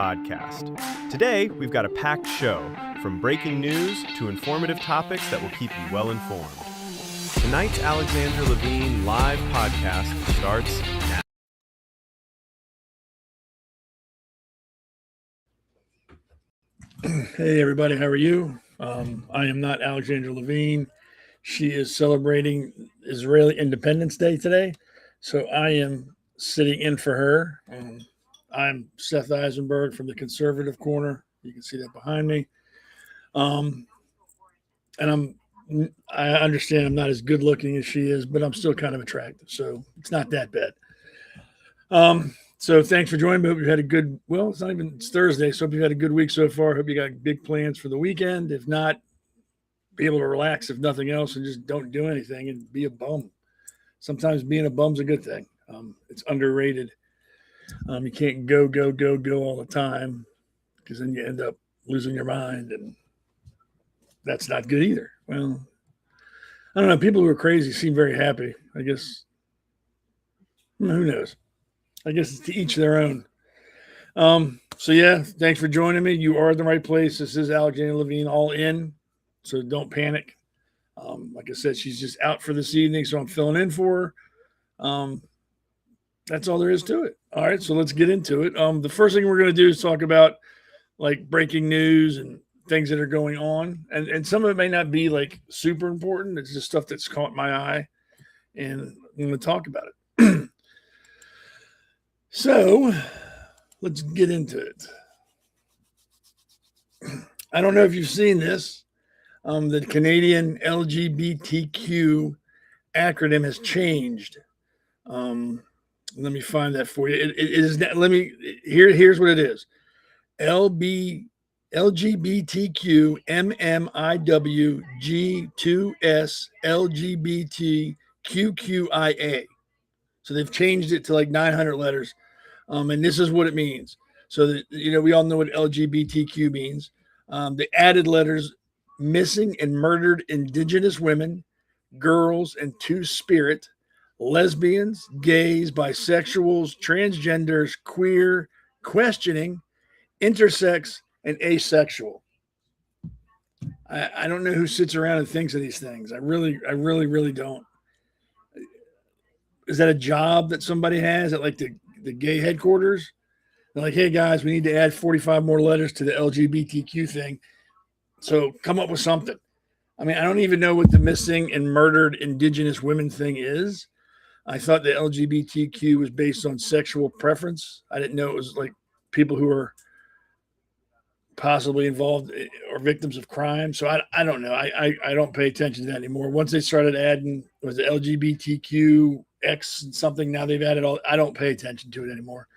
Podcast. Today, we've got a packed show, from breaking news to informative topics that will keep you well informed. Tonight's Alexandra Levine live podcast starts now. Hey everybody, how are you? I am not Alexandra Levine. She is celebrating Israeli Independence Day today, so I am sitting in for her. I'm Seth Eisenberg from the conservative corner. You can see that behind me. And I understand I'm not as good looking as she is, but I'm still kind of attractive, so it's not that bad. So thanks for joining me. Hope you've had a good, it's Thursday, so hope you've had a good week so far. Hope you got big plans for the weekend. If not, be able to relax, if nothing else, and just don't do anything and be a bum. Sometimes being a bum's a good thing. It's underrated. You can't go all the time, because then you end up losing your mind, and that's not good either. Well, I don't know. People who are crazy seem very happy. I guess, who knows? I guess it's to each their own. So yeah, thanks for joining me. You are in the right place. This is Alexandra Levine, all in. So don't panic. Like I said, she's just out for this evening, so I'm filling in for her. That's all there is to it. All right, so let's get into it. The first thing we're going to do is talk about like breaking news and things that are going on. And some of it may not be like super important. It's just stuff that's caught my eye, and I'm going to talk about it. So let's get into it. I don't know if you've seen this. The Canadian LGBTQ acronym has changed. Let me find that for you. It is. Here's what it is. LGBTQ MMIW G2S LGBTQQIA. So they've changed it to like 900 letters. And this is what it means. So that, we all know what LGBTQ means. The added letters: missing and murdered Indigenous women, girls and two-spirit, lesbians, gays, bisexuals, transgenders, queer, questioning, intersex, and asexual. I don't know who sits around and thinks of these things. I really don't. Is that a job that somebody has at like the gay headquarters? They're like, hey guys, we need to add 45 more letters to the LGBTQ thing. So come up with something. I mean, I don't even know what the missing and murdered Indigenous women thing is. I thought the LGBTQ was based on sexual preference. I didn't know it was like people who are possibly involved or victims of crime. So I don't know. I don't pay attention to that anymore. Once they started adding, was it LGBTQ X and something, now they've added all, I don't pay attention to it anymore.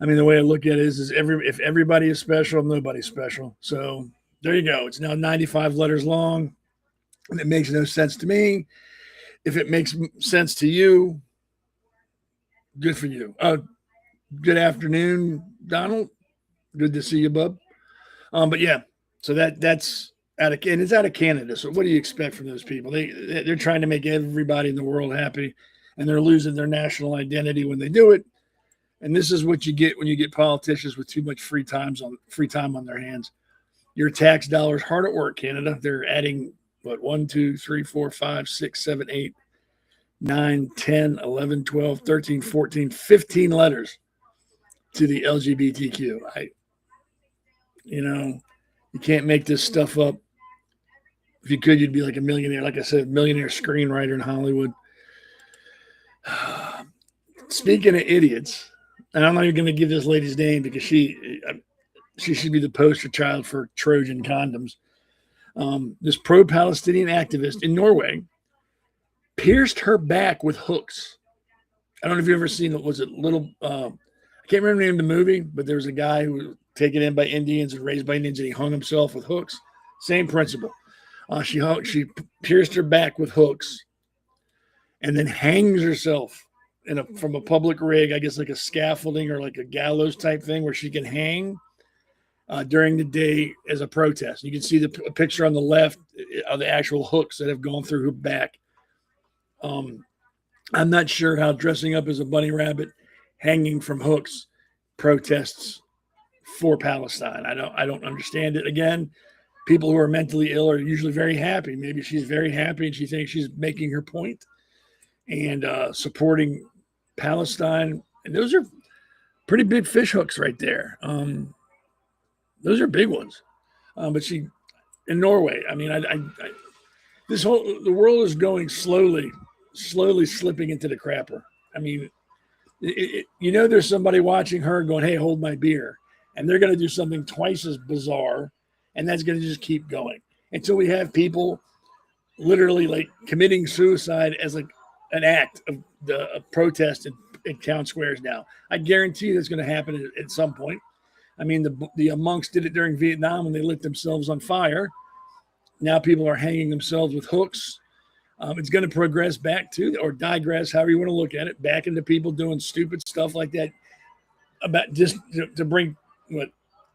I mean, the way I look at it is if everybody is special, nobody's special. So there you go. It's now 95 letters long, and it makes no sense to me. If it makes sense to you, good for you. Good afternoon, Donald. Good to see you, bub. But yeah, so that's it's out of Canada. So what do you expect from those people? They're trying to make everybody in the world happy, and they're losing their national identity when they do it. And this is what you get when you get politicians with too much free time on their hands. Your tax dollars hard at work, Canada. They're adding 1, 2, 3, 4, 5, 6, 7, 8, 9, 10, 11, 12, 13, 14, 15 letters to the LGBTQ. You can't make this stuff up. If you could, you'd be like a millionaire. Like I said, millionaire screenwriter in Hollywood. Speaking of idiots, and I'm not even going to give this lady's name because she should be the poster child for Trojan condoms. This pro-Palestinian activist in Norway pierced her back with hooks. I don't know if you've ever seen it. Was it little? I can't remember the name of the movie, but there was a guy who was taken in by Indians and raised by Indians, and he hung himself with hooks. Same principle. She pierced her back with hooks, and then hangs herself from a public rig, I guess like a scaffolding or like a gallows type thing where she can hang during the day as a protest. You can see a picture on the left of the actual hooks that have gone through her back. I'm not sure how dressing up as a bunny rabbit, hanging from hooks, protests for Palestine. I don't understand it. Again, people who are mentally ill are usually very happy. Maybe she's very happy and she thinks she's making her point and supporting Palestine. And those are pretty big fish hooks right there. Those are big ones. But she, in Norway, I mean, the world is going slowly slipping into the crapper. I mean, there's somebody watching her going, hey, hold my beer. And they're going to do something twice as bizarre. And that's going to just keep going until we have people literally like committing suicide as like an act of the protest in town squares now. I guarantee that's going to happen at some point. I mean, the monks did it during Vietnam when they lit themselves on fire. Now people are hanging themselves with hooks. It's going to progress back to, or digress, however you want to look at it, back into people doing stupid stuff like that about just to bring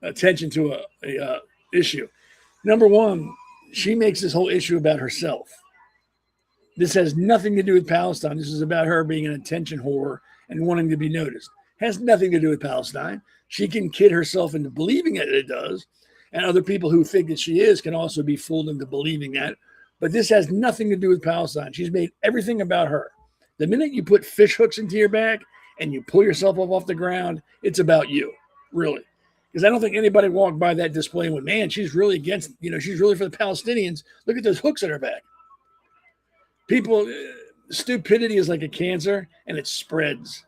attention to a issue. Number one, she makes this whole issue about herself. This has nothing to do with Palestine. This is about her being an attention whore and wanting to be noticed. Has nothing to do with Palestine. She can kid herself into believing it does, and other people who think that she is can also be fooled into believing that. But this has nothing to do with Palestine. She's made everything about her. The minute you put fish hooks into your back and you pull yourself up off the ground, it's about you, really. Because I don't think anybody walked by that display and went, man, she's really against, she's really for the Palestinians. Look at those hooks on her back. People, stupidity is like a cancer and it spreads.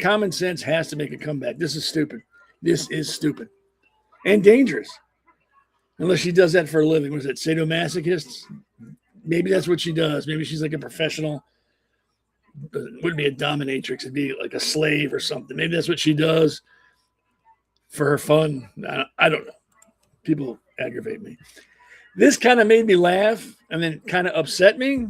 Common sense has to make a comeback. This is stupid. This is stupid and dangerous. Unless she does that for a living. Was it sadomasochists? Maybe that's what she does. Maybe she's like a professional. But it wouldn't be a dominatrix. It'd be like a slave or something. Maybe that's what she does for her fun. I don't know. People aggravate me. This kind of made me laugh and then kind of upset me.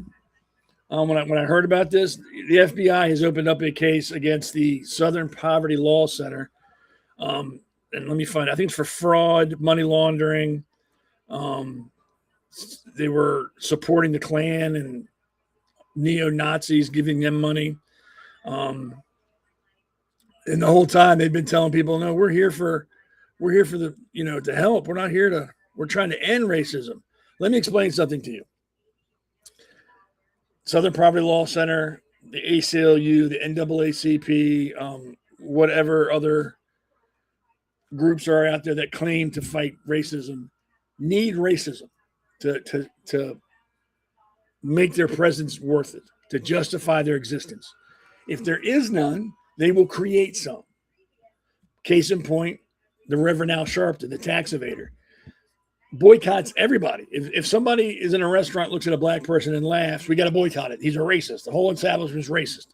When I heard about this, the FBI has opened up a case against the Southern Poverty Law Center. And let me find, I think it's for fraud, money laundering. They were supporting the Klan and neo-Nazis, giving them money. And the whole time they've been telling people, no, we're here for the, to help. We're trying to end racism. Let me explain something to you. Southern Poverty Law Center, the ACLU, the NAACP, whatever other groups are out there that claim to fight racism, need racism to make their presence worth it, to justify their existence. If there is none, they will create some. Case in point, the Reverend Al Sharpton, the tax evader, boycotts everybody. If somebody is in a restaurant, looks at a black person and laughs, we got to boycott it. He's a racist. The whole establishment is racist.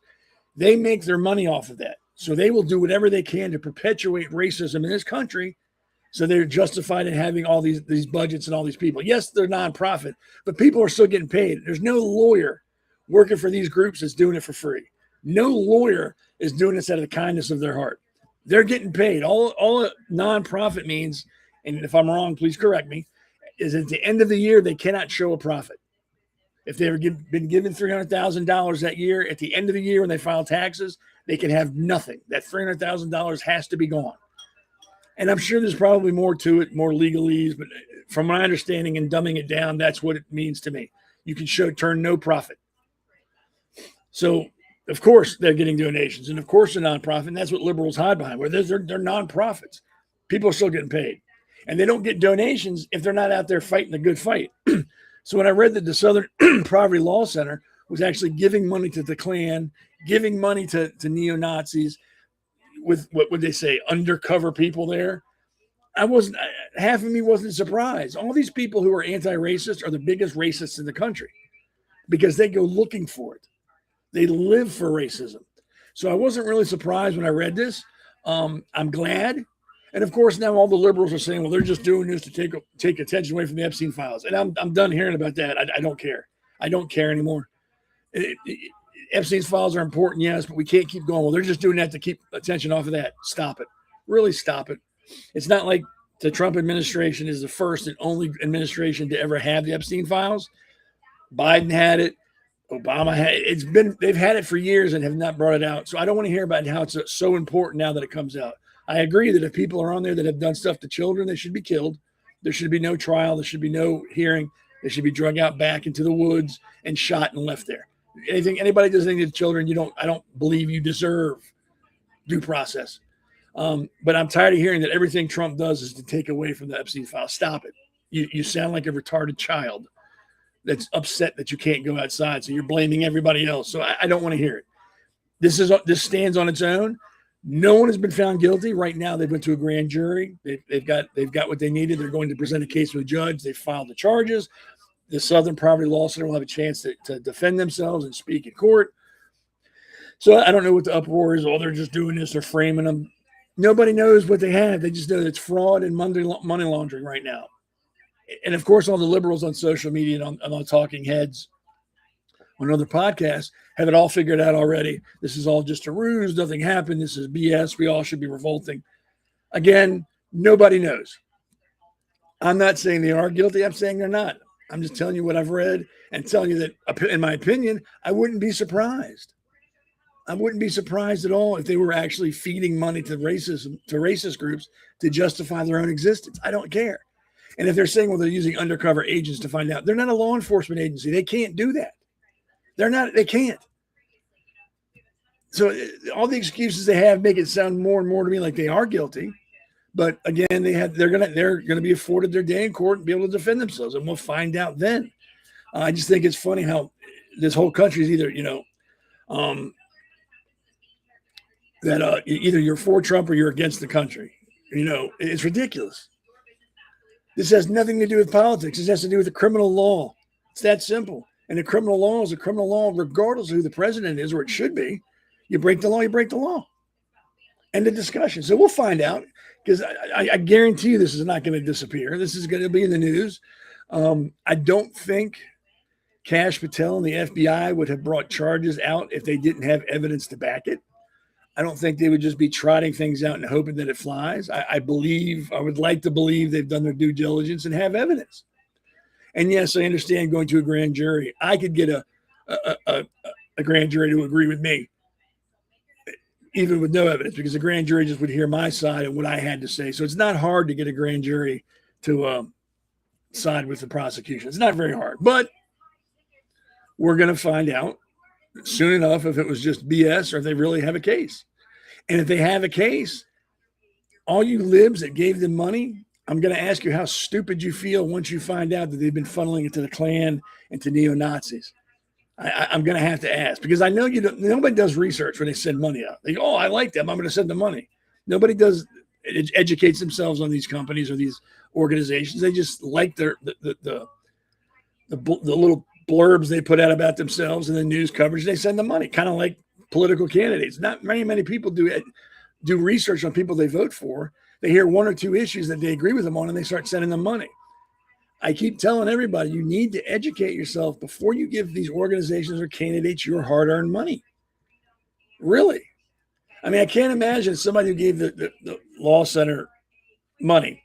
They make their money off of that. So they will do whatever they can to perpetuate racism in this country. So they're justified in having all these budgets and all these people. Yes, they're nonprofit, but people are still getting paid. There's no lawyer working for these groups that's doing it for free. No lawyer is doing this out of the kindness of their heart. They're getting paid. All a nonprofit means, and if I'm wrong, please correct me, is at the end of the year, they cannot show a profit. If they've been given $300,000 that year, at the end of the year when they file taxes, they can have nothing. That $300,000 has to be gone. And I'm sure there's probably more to it, more legalese, but from my understanding and dumbing it down, that's what it means to me. You can turn no profit. So, of course, they're getting donations, and of course, they're nonprofit, and that's what liberals hide behind, where they're nonprofits. People are still getting paid. And they don't get donations if they're not out there fighting the good fight. So when I read that the Southern Poverty Law Center was actually giving money to the Klan, giving money to neo-Nazis with, what would they say, undercover people there, half of me wasn't surprised. All these people who are anti-racist are the biggest racists in the country because they go looking for it. They live for racism. So I wasn't really surprised when I read this. I'm glad. And of course, now all the liberals are saying, well, they're just doing this to take attention away from the Epstein files. And I'm done hearing about that. I don't care. I don't care anymore. Epstein's files are important, yes, but we can't keep going. Well, they're just doing that to keep attention off of that. Stop it. Really stop it. It's not like the Trump administration is the first and only administration to ever have the Epstein files. Biden had it. Obama had it. They've had it for years and have not brought it out. So I don't want to hear about how it's so important now that it comes out. I agree that if people are on there that have done stuff to children, they should be killed. There should be no trial. There should be no hearing. They should be drug out back into the woods and shot and left there. Anybody does anything to children, I don't believe you deserve due process. But I'm tired of hearing that everything Trump does is to take away from the Epstein file. Stop it. You sound like a retarded child that's upset that you can't go outside. So you're blaming everybody else. So I don't want to hear it. This stands on its own. No one has been found guilty. Right now, they've went to a grand jury. They've got what they needed. They're going to present a case to a judge. They filed the charges. The Southern Poverty Law Center will have a chance to defend themselves and speak in court. So I don't know what the uproar is. Oh, they're just doing this. They're framing them. Nobody knows what they have. They just know that it's fraud and money laundering right now. And of course, all the liberals on social media and on talking heads on other podcasts have it all figured out already. This is all just a ruse. Nothing happened. This is BS. We all should be revolting. Again, nobody knows. I'm not saying they are guilty. I'm saying they're not. I'm just telling you what I've read and telling you that, in my opinion, I wouldn't be surprised. I wouldn't be surprised at all if they were actually feeding money to racist groups to justify their own existence. I don't care. And if they're saying, well, they're using undercover agents to find out, they're not a law enforcement agency. They can't do that. They can't. So all the excuses they have make it sound more and more to me like they are guilty. But again, they're gonna be afforded their day in court and be able to defend themselves, and we'll find out then. I just think it's funny how this whole country is either either you're for Trump or you're against the country. It's ridiculous. This has nothing to do with politics. This has to do with the criminal law. It's that simple. And the criminal law is a criminal law regardless of who the president is, or it should be. You break the law, you break the law. End of discussion. So we'll find out, because I guarantee you this is not going to disappear. This is going to be in the news. I don't think Kash Patel and the FBI would have brought charges out if they didn't have evidence to back it. I don't think they would just be trotting things out and hoping that it flies. I would like to believe they've done their due diligence and have evidence. And yes, I understand going to a grand jury. I could get a grand jury to agree with me, even with no evidence, because the grand jury just would hear my side and what I had to say. So it's not hard to get a grand jury to side with the prosecution. It's not very hard, but we're going to find out soon enough if it was just BS or if they really have a case. And if they have a case, all you libs that gave them money, I'm going to ask you how stupid you feel once you find out that they've been funneling it to the Klan and to neo-Nazis. I'm going to have to ask, because I know nobody does research when they send money out. They go, oh, I like them, I'm going to send them money. Nobody educates themselves on these companies or these organizations. They just like the little blurbs they put out about themselves and the news coverage. They send them money, kind of like political candidates. Not many people do research on people they vote for. They hear one or two issues that they agree with them on, and they start sending them money. I keep telling everybody, you need to educate yourself before you give these organizations or candidates your hard-earned money. Really. I mean, I can't imagine somebody who gave the law center money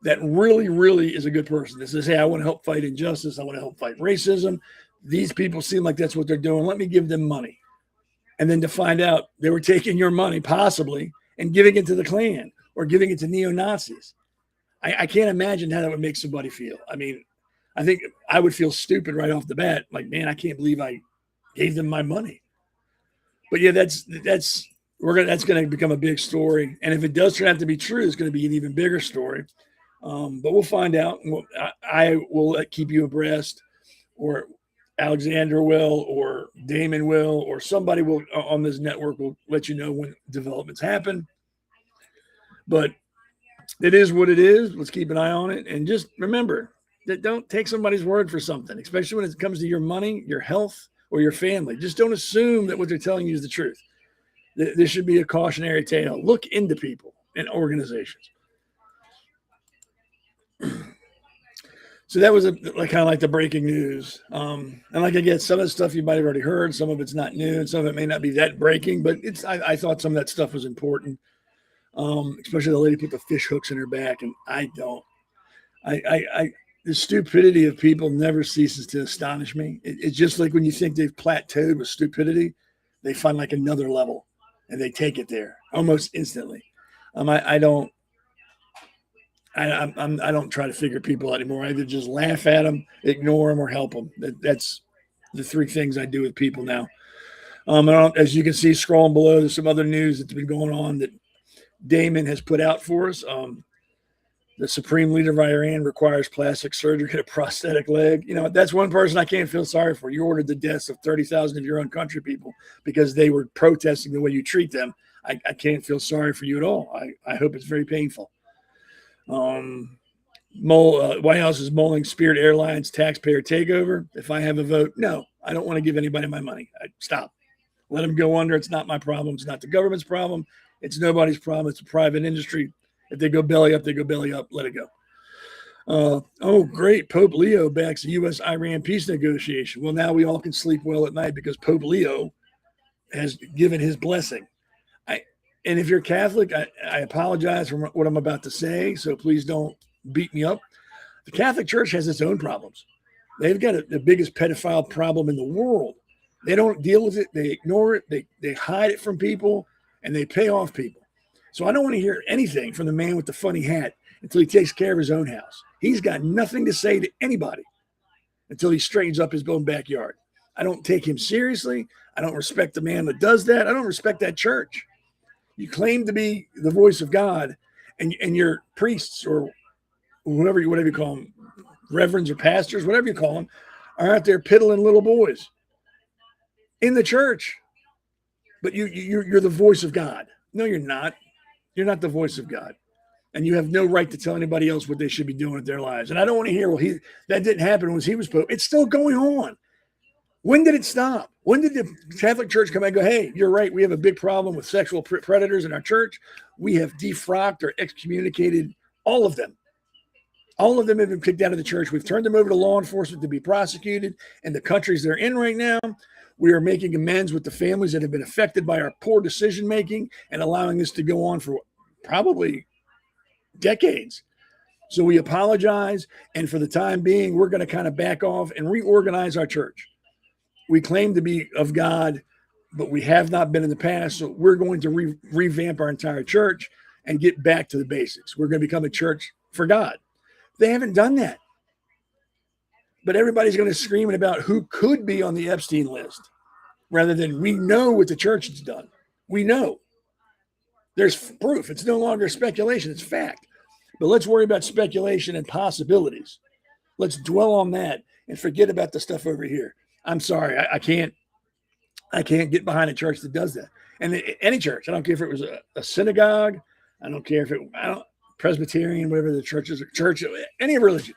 that really, really is a good person that says, hey, I want to help fight injustice. I want to help fight racism. These people seem like that's what they're doing. Let me give them money. And then to find out they were taking your money, possibly, and giving it to the Klan or giving it to neo-Nazis. I can't imagine how that would make somebody feel. I mean, I think I would feel stupid right off the bat. Like, man, I can't believe I gave them my money. But yeah, that's going to become a big story. And if it does turn out to be true, it's going to be an even bigger story. But we'll find out. I will keep you abreast, or Alexandra will, or Damon will, or somebody will on this network will let you know when developments happen. But it is what it is. Let's keep an eye on it. And just remember that don't take somebody's word for something, especially when it comes to your money, your health, or your family. Just don't assume that what they're telling you is the truth. This should be a cautionary tale. Look into people and organizations. So that was kind of like the breaking news. And like I get, some of the stuff you might have already heard. Some of it's not new, and some of it may not be that breaking. But I thought some of that stuff was important. Especially the lady put the fish hooks in her back, and I don't. The stupidity of people never ceases to astonish me. It's just like when you think they've plateaued with stupidity, they find like another level, and they take it there almost instantly. I don't. I don't try to figure people out anymore. I either just laugh at them, ignore them, or help them. That's the three things I do with people now. As you can see, scrolling below, there's some other news that's been going on that Damon has put out for us. The supreme leader of Iran requires plastic surgery and a prosthetic leg. You know, that's one person I can't feel sorry for. You ordered the deaths of 30,000 of your own country people because they were protesting the way you treat them. I can't feel sorry for you at all. I hope it's very painful. White House is mulling Spirit Airlines taxpayer takeover. If I have a vote, no, I don't want to give anybody my money. Stop. Let them go under. It's not my problem. It's not the government's problem. It's nobody's problem. It's a private industry. If they go belly up, they go belly up. Let it go. Oh, great. Pope Leo backs the U.S.-Iran peace negotiation. Well, now we all can sleep well at night because Pope Leo has given his blessing. And if you're Catholic, I apologize for what I'm about to say, so please don't beat me up. The Catholic Church has its own problems. They've got the biggest pedophile problem in the world. They don't deal with it. They ignore it. They hide it from people, and they pay off people. So I don't want to hear anything from the man with the funny hat until he takes care of his own house. He's got nothing to say to anybody until he straightens up his own backyard. I don't take him seriously. I don't respect the man that does that. I don't respect that church. You claim to be the voice of God, and your priests or whatever you call them, reverends or pastors, whatever you call them, are out there piddling little boys in the church. But you're the voice of God. No, you're not. You're not the voice of God. And you have no right to tell anybody else what they should be doing with their lives. And I don't want to hear, well, that didn't happen when he was Pope. It's still going on. When did it stop? When did the Catholic Church come and go, hey, you're right, we have a big problem with sexual predators in our church. We have defrocked or excommunicated all of them. All of them have been kicked out of the church. We've turned them over to law enforcement to be prosecuted. And the countries they're in right now, we are making amends with the families that have been affected by our poor decision-making and allowing this to go on for probably decades. So we apologize. And for the time being, we're going to kind of back off and reorganize our church. We claim to be of God, but we have not been in the past. So we're going to revamp our entire church and get back to the basics. We're going to become a church for God. They haven't done that. But everybody's going to scream about who could be on the Epstein list rather than we know what the church has done. We know. There's proof. It's no longer speculation. It's fact. But let's worry about speculation and possibilities. Let's dwell on that and forget about the stuff over here. I'm sorry. I can't get behind a church that does that. And any church, I don't care if it was a synagogue. I don't care if Presbyterian, whatever the church is, church, any religion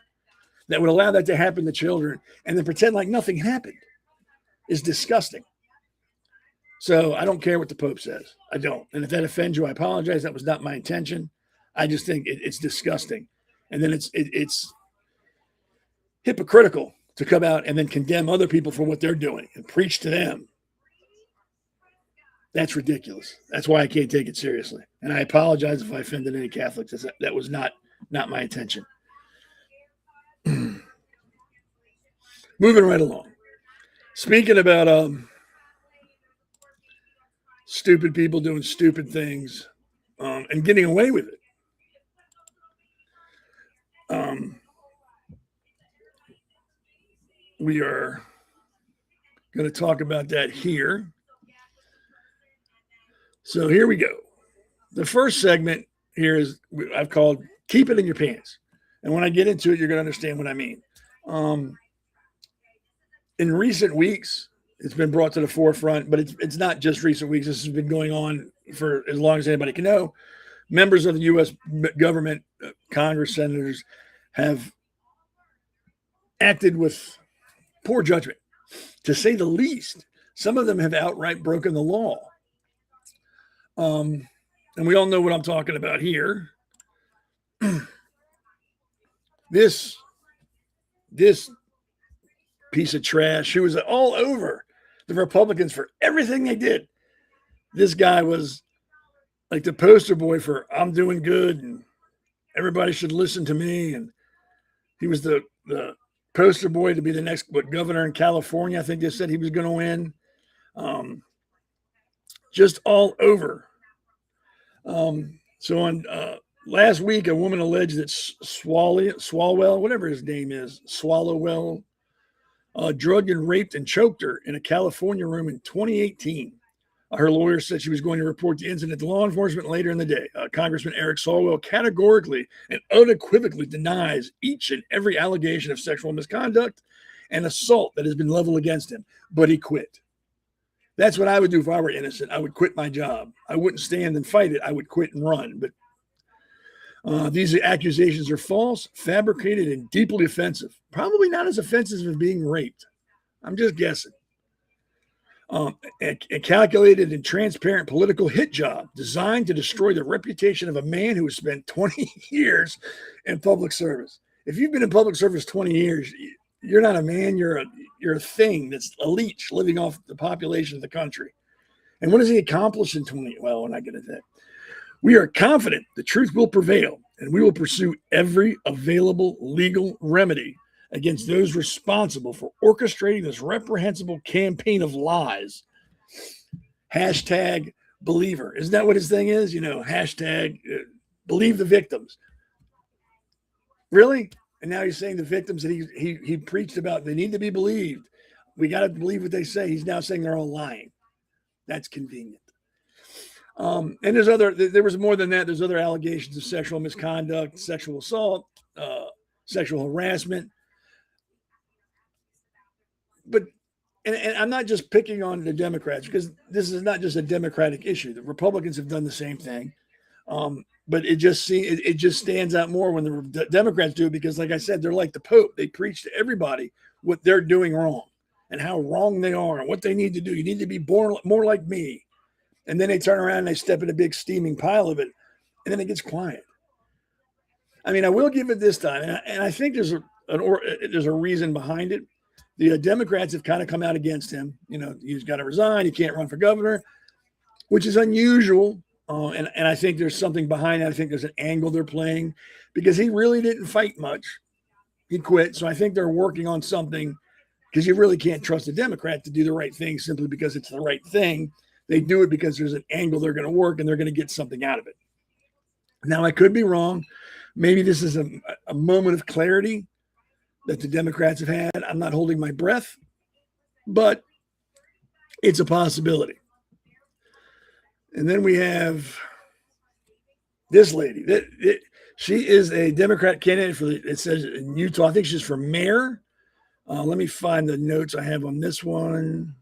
that would allow that to happen to children and then pretend like nothing happened is disgusting. So I don't care what the Pope says. I don't. And if that offends you, I apologize. That was not my intention. I just think it's disgusting. And then it's hypocritical to come out and then condemn other people for what they're doing and preach to them. That's ridiculous. That's why I can't take it seriously. And I apologize if I offended any Catholics. That was not my intention. Moving right along. Speaking about stupid people doing stupid things and getting away with it. We are going to talk about that here. So here we go. The first segment here is I've called Keep It in Your Pants. And when I get into it, you're going to understand what I mean. In recent weeks, it's been brought to the forefront, but it's not just recent weeks. This has been going on for as long as anybody can know. Members of the U.S. government, Congress, senators have acted with poor judgment, to say the least. Some of them have outright broken the law. And we all know what I'm talking about here. This piece of trash, who was all over the Republicans for everything they did. This guy was like the poster boy for I'm doing good and everybody should listen to me. And he was the poster boy to be the next governor in California. I think they said he was going to win. Just all over. So on last week, a woman alleged that Swalwell, whatever his name is, Swallowwell, drugged and raped and choked her in a California room in 2018. Her lawyer said she was going to report the incident to law enforcement later in the day. Congressman Eric Swalwell categorically and unequivocally denies each and every allegation of sexual misconduct and assault that has been leveled against him, but he quit. That's what I would do if I were innocent. I would quit my job. I wouldn't stand and fight it. I would quit and run. But these accusations are false, fabricated, and deeply offensive. Probably not as offensive as being raped. I'm just guessing. A calculated and transparent political hit job designed to destroy the reputation of a man who has spent 20 years in public service. If you've been in public service 20 years, you're not a man, you're a thing that's a leech living off the population of the country. And what has he accomplished in 20? Well, we're not going to that. We are confident the truth will prevail, and we will pursue every available legal remedy against those responsible for orchestrating this reprehensible campaign of lies. Hashtag believer. Isn't that what his thing is? Hashtag believe the victims. Really? And now he's saying the victims that he preached about, they need to be believed. We got to believe what they say. He's now saying they're all lying. That's convenient. And there was more than that. There's other allegations of sexual misconduct, sexual assault, sexual harassment. But and I'm not just picking on the Democrats, because this is not just a Democratic issue. The Republicans have done the same thing. But it just stands out more when the Democrats do it, because, like I said, they're like the Pope. They preach to everybody what they're doing wrong and how wrong they are and what they need to do. You need to be born more like me. And then they turn around and they step in a big steaming pile of it, and then it gets quiet. I mean, I will give it this time, and I think there's a reason behind it. The Democrats have kind of come out against him. He's got to resign. He can't run for governor, which is unusual. And I think there's something behind that. I think there's an angle they're playing, because he really didn't fight much. He quit. So I think they're working on something, because you really can't trust a Democrat to do the right thing simply because it's the right thing. They do it because there's an angle they're going to work, and they're going to get something out of it. Now, I could be wrong. Maybe this is a moment of clarity that the Democrats have had. I'm not holding my breath, but it's a possibility. And then we have this lady. She is a Democrat candidate it says in Utah. I think she's for mayor. Let me find the notes I have on this one.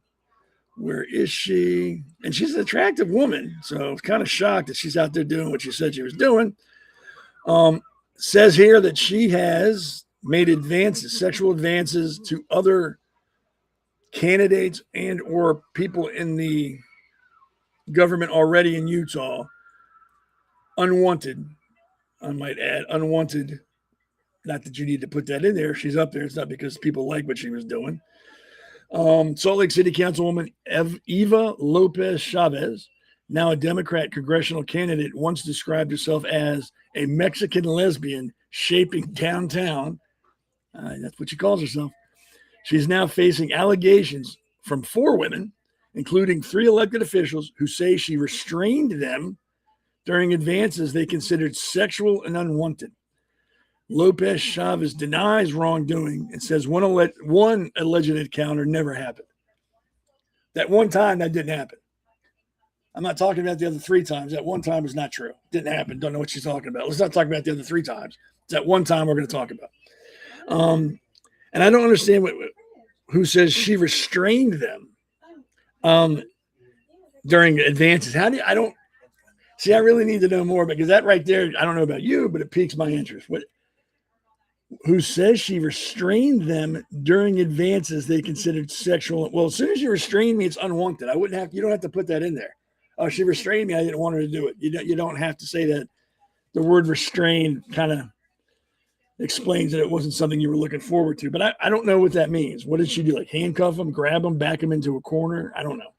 Where is she? And she's an attractive woman, so I was kind of shocked that she's out there doing what she said she was doing. Says here that she has made sexual advances to other candidates and or people in the government already in Utah. Unwanted, I might add, unwanted. Not that you need to put that in there. She's up there. It's not because people like what she was doing. Salt Lake City Councilwoman Eva Lopez Chavez, now a Democrat congressional candidate, once described herself as a Mexican lesbian shaping downtown. That's what she calls herself. She's now facing allegations from 4 women, including 3 elected officials, who say she restrained them during advances they considered sexual and unwanted. Lopez Chavez denies wrongdoing and says one alleged encounter never happened. That one time, that didn't happen. I'm not talking about the other 3 times. That one time was not true. Didn't happen. Don't know what she's talking about. Let's not talk about the other 3 times. It's that one time we're going to talk about. And I don't understand who says she restrained them during advances. I really need to know more, because that right there, I don't know about you, but it piques my interest. Who says she restrained them during advances they considered sexual? Well, as soon as you restrain me, it's unwanted. You don't have to put that in there. Oh, she restrained me. I didn't want her to do it. You don't have to say that. The word restrained kind of explains that it wasn't something you were looking forward to. But I don't know what that means. What did she do? Like handcuff them, grab them, back them into a corner? I don't know.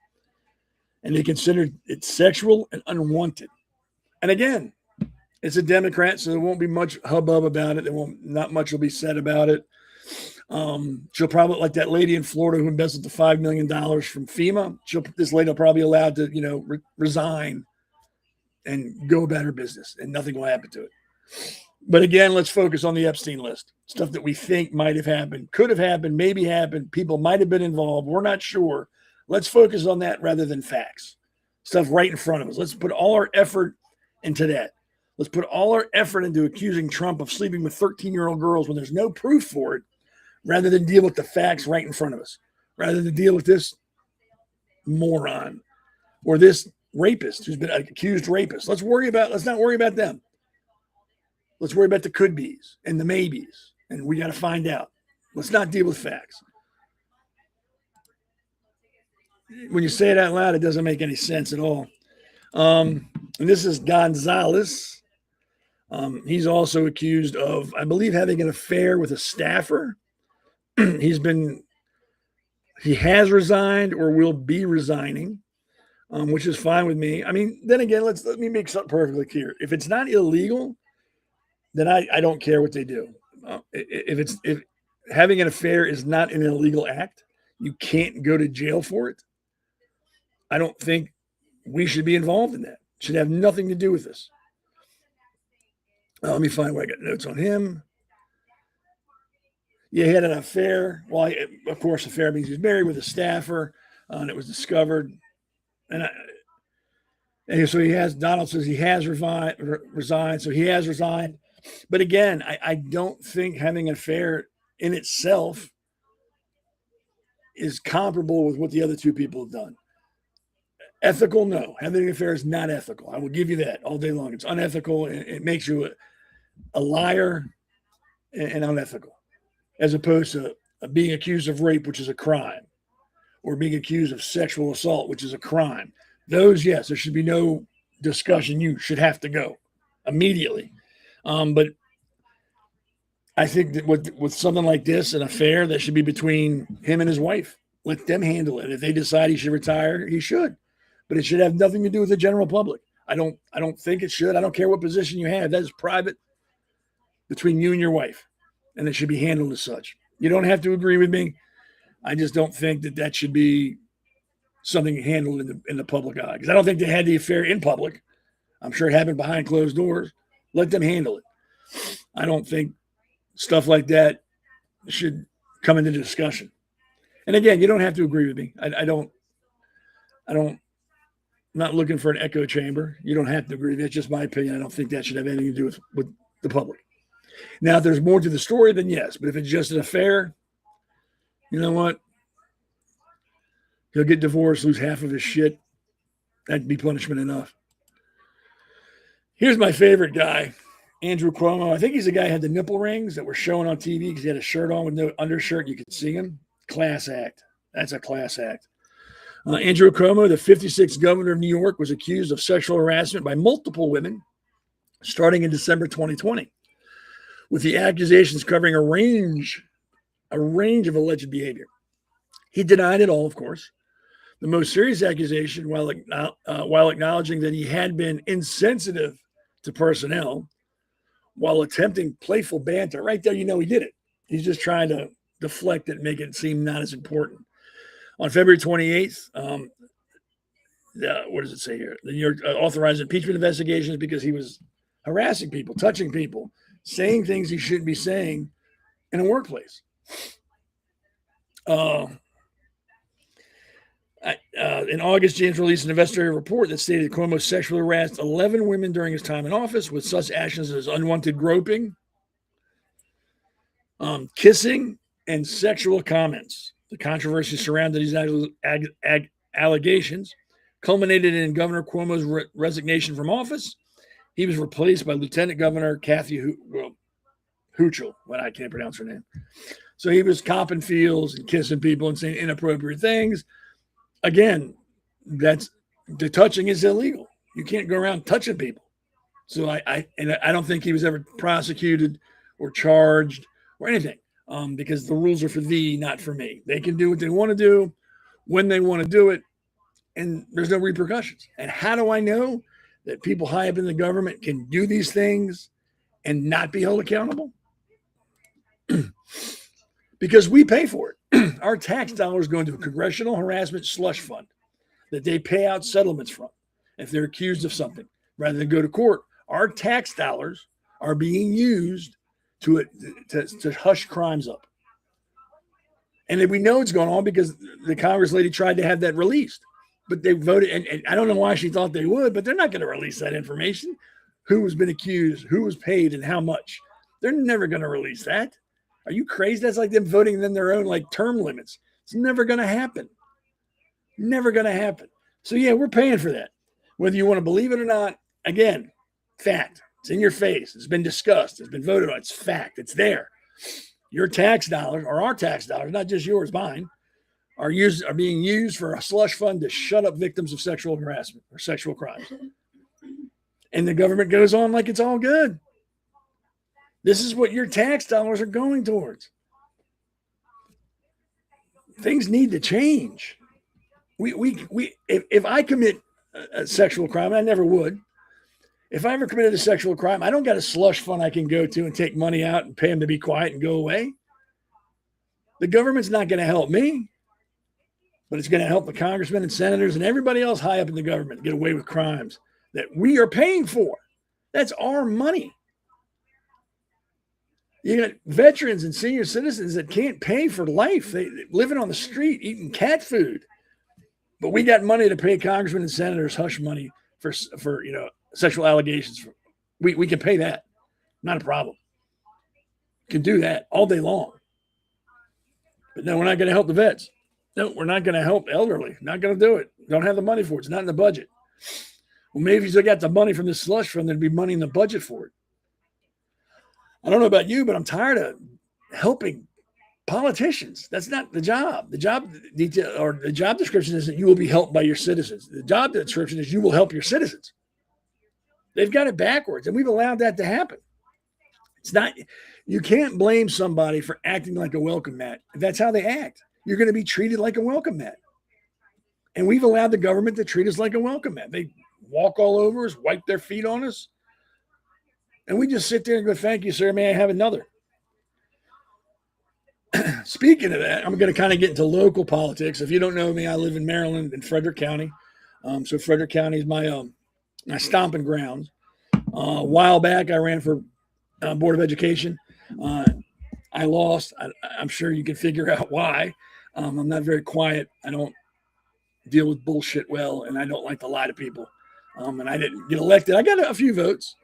And they considered it sexual and unwanted. And again, it's a Democrat, so there won't be much hubbub about it. Not much will be said about it. She'll probably, like that lady in Florida who embezzled the $5 million from FEMA. This lady will probably be allowed to, resign and go about her business, and nothing will happen to it. But again, let's focus on the Epstein list. Stuff that we think might have happened, could have happened, maybe happened. People might have been involved. We're not sure. Let's focus on that rather than facts. Stuff right in front of us. Let's put all our effort into that. Let's put all our effort into accusing Trump of sleeping with 13-year-old girls when there's no proof for it, rather than deal with the facts right in front of us, rather than deal with this moron or this rapist who's been accused rapist. Let's not worry about them. Let's worry about the could be's and the maybes. And we got to find out. Let's not deal with facts. When you say it out loud, it doesn't make any sense at all. And this is Gonzalez. He's also accused of, I believe, having an affair with a staffer. He has resigned or will be resigning, which is fine with me. I mean, then again, let me make something perfectly clear. If it's not illegal, then I don't care what they do. If having an affair is not an illegal act, you can't go to jail for it. I don't think we should be involved in that. It should have nothing to do with this. Let me find where I got notes on him. Yeah, he had an affair. Well, of course, affair means he's married with a staffer, and it was discovered. And so Donald says he has resigned. So he has resigned. But again, I don't think having an affair in itself is comparable with what the other two people have done. Ethical? No. Having an affair is not ethical. I will give you that all day long. It's unethical. It makes you a liar and unethical, as opposed to being accused of rape, which is a crime, or being accused of sexual assault, which is a crime. Those, yes, there should be no discussion. You should have to go immediately. But I think that with something like this, an affair, that should be between him and his wife. Let them handle it. If they decide he should retire, he should. But it should have nothing to do with the general public. I don't think it should. I don't care what position you have. That is private between you and your wife, and it should be handled as such. You don't have to agree with me. I just don't think that should be something handled in the public eye, because I don't think they had the affair in public. I'm sure it happened behind closed doors. Let them handle it. I don't think stuff like that should come into discussion. And again, you don't have to agree with me. I'm not looking for an echo chamber. You don't have to agree. That's just my opinion. I don't think that should have anything to do with the public. Now, if there's more to the story, then yes. But if it's just an affair, you know what? He'll get divorced, lose half of his shit. That'd be punishment enough. Here's my favorite guy, Andrew Cuomo. I think he's the guy who had the nipple rings that were showing on TV because he had a shirt on with no undershirt. You could see him. Class act. That's a class act. Andrew Cuomo, the 56th governor of New York, was accused of sexual harassment by multiple women starting in December 2020, with the accusations covering a range of alleged behavior. He denied it all, of course. The most serious accusation, while acknowledging that he had been insensitive to personnel while attempting playful banter. Right there, you know he did it. He's just trying to deflect it and make it seem not as important. On February 28th, what does it say here? The New York authorized impeachment investigations because he was harassing people, touching people, saying things he shouldn't be saying in a workplace. In August, James released an investigative report that stated Cuomo sexually harassed 11 women during his time in office with such actions as unwanted groping, kissing, and sexual comments. The controversy surrounding these allegations culminated in Governor Cuomo's resignation from office. He was replaced by Lieutenant Governor Kathy Hochul. Well, I can't pronounce her name. So he was copping feels and kissing people and saying inappropriate things. Again, the touching is illegal. You can't go around touching people. So I don't think he was ever prosecuted or charged or anything, because the rules are for thee, not for me. They can do what they want to do when they want to do it, and there's no repercussions. And how do I know that people high up in the government can do these things and not be held accountable? Because we pay for it. Our tax dollars go into a congressional harassment slush fund that they pay out settlements from if they're accused of something. rather than go to court. Our tax dollars are being used to hush crimes up. And we know it's going on because the Congress lady tried to have that released. But they voted, and I don't know why she thought they would, but they're not going to release that information. Who has been accused, who was paid, and how much. They're never going to release that. Are you crazy? That's like them voting in their own like term limits. It's never going to happen. Never going to happen. So yeah, we're paying for that. Whether you want to believe it or not, again, fact. It's in your face. It's been discussed. It's been voted on. It's fact. It's there. Your tax dollars, or our tax dollars, not just yours, mine, are being used for a slush fund to shut up victims of sexual harassment or sexual crimes. And the government goes on like it's all good. This is what your tax dollars are going towards. Things need to change. If I commit a sexual crime, and I never would. If I ever committed a sexual crime, I don't got a slush fund I can go to and take money out and pay them to be quiet and go away. The government's not going to help me, but it's going to help the congressmen and senators and everybody else high up in the government get away with crimes that we are paying for. That's our money. You got veterans and senior citizens that can't pay for life. They living on the street, eating cat food. But we got money to pay congressmen and senators hush money for sexual allegations. We can pay that. Not a problem. Can do that all day long. But no, we're not going to help the vets. No, we're not going to help elderly. Not going to do it. Don't have the money for it. It's not in the budget. Well, maybe if you still got the money from the slush fund, there'd be money in the budget for it. I don't know about you, but I'm tired of helping politicians. That's not the job. The job detail or the job description is that you will be helped by your citizens. The job description is you will help your citizens. They've got it backwards, and we've allowed that to happen. It's not, you can't blame somebody for acting like a welcome mat. If that's how they act, you're going to be treated like a welcome mat. And we've allowed the government to treat us like a welcome mat. They walk all over us, wipe their feet on us. And we just sit there and go, thank you, sir. May I have another? Speaking of that, I'm going to kind of get into local politics. If you don't know me, I live in Maryland in Frederick County. So Frederick County is my stomping grounds. A while back, I ran for Board of Education. I lost. I'm sure you can figure out why. I'm not very quiet. I don't deal with bullshit well, and I don't like to lie to people. And I didn't get elected. I got a few votes,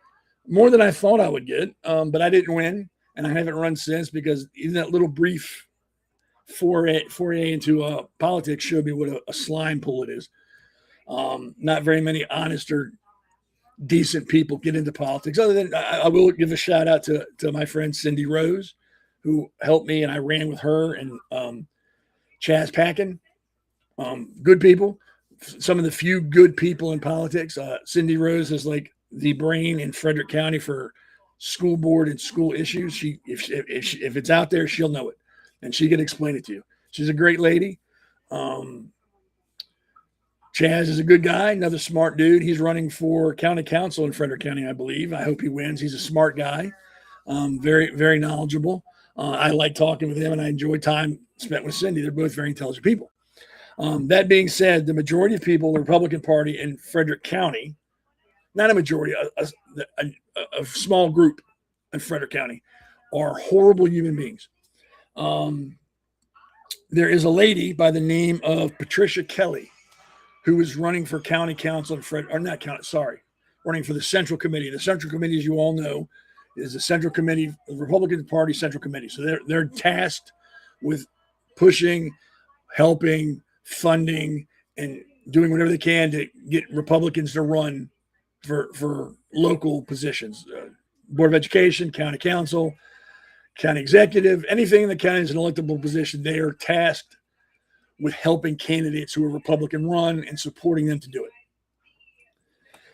more than I thought I would get, but I didn't win, and I haven't run since because even that little brief foray into politics showed me what a slime pool it is. Not very many honest or decent people get into politics. Other than I will give a shout out to my friend Cindy Rose, who helped me, and I ran with her and Chaz Packin. Good people. Some of the few good people in politics. Cindy Rose is like the brain in Frederick County for school board and school issues. If it's out there, she'll know it, and she can explain it to you. She's a great lady. Chaz is a good guy, another smart dude. He's running for county council in Frederick County, I believe. I hope he wins. He's a smart guy, very, very knowledgeable. I like talking with him, and I enjoy time spent with Cindy. They're both very intelligent people. That being said, the majority of people, the Republican Party in Frederick County, not a majority, a small group in Frederick County, are horrible human beings. There is a lady by the name of Patricia Kelly who is running for county council in running for the Central Committee. The Central Committee, as you all know, is the Central Committee, the Republican Party Central Committee. So they're tasked with pushing, helping, funding, and doing whatever they can to get Republicans to run for local positions. Board of Education, county council, county executive, anything in the county is an electable position. They are tasked with helping candidates who are Republican run and supporting them to do it.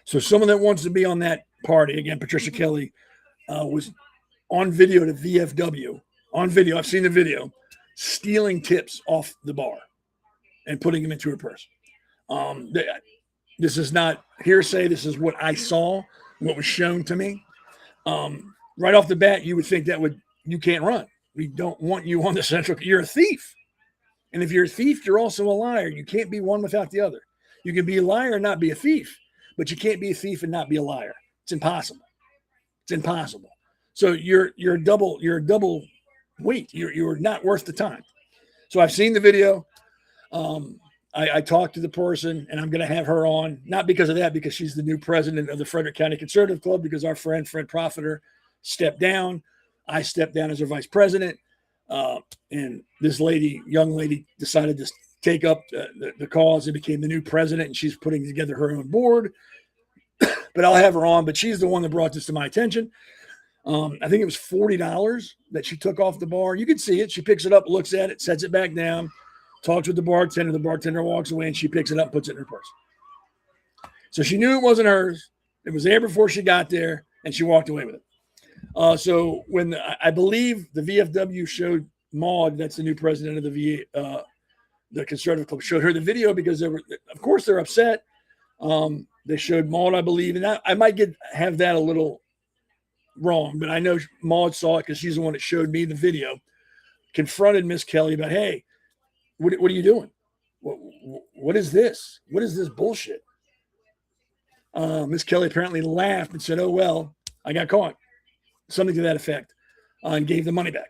So someone that wants to be on that party, again, Patricia Kelly, was on video to VFW, on video, I've seen the video, stealing tips off the bar and putting them into her purse. This is not hearsay. This is what I saw, what was shown to me. Right off the bat, you would think you can't run. We don't want you on the Central. You're a thief. And if you're a thief, you're also a liar. You can't be one without the other. You can be a liar and not be a thief. but you can't be a thief and not be a liar. It's impossible. It's impossible. So you're a double weight. You're not worth the time. So I've seen the video. I talked to the person, and I'm going to have her on, not because of that, because she's the new president of the Frederick County Conservative Club, because our friend Fred Profiter stepped down. I stepped down as her vice president. And this young lady, decided to take up the cause and became the new president, and she's putting together her own board. But I'll have her on. But she's the one that brought this to my attention. I think it was $40 that she took off the bar. You can see it. She picks it up, looks at it, sets it back down, talks with the bartender. The bartender walks away, and she picks it up and puts it in her purse. So she knew it wasn't hers. It was there before she got there, and she walked away with it. So when I believe the VFW showed Maud, that's the new president of the Conservative Club, showed her the video because of course, they're upset. They showed Maud, I believe, and I might have that a little wrong, but I know Maud saw it because she's the one that showed me the video. Confronted Miss Kelly about, hey, what are you doing? What is this? What is this bullshit? Miss Kelly apparently laughed and said, oh, well, I got caught. Something to that effect, and gave the money back.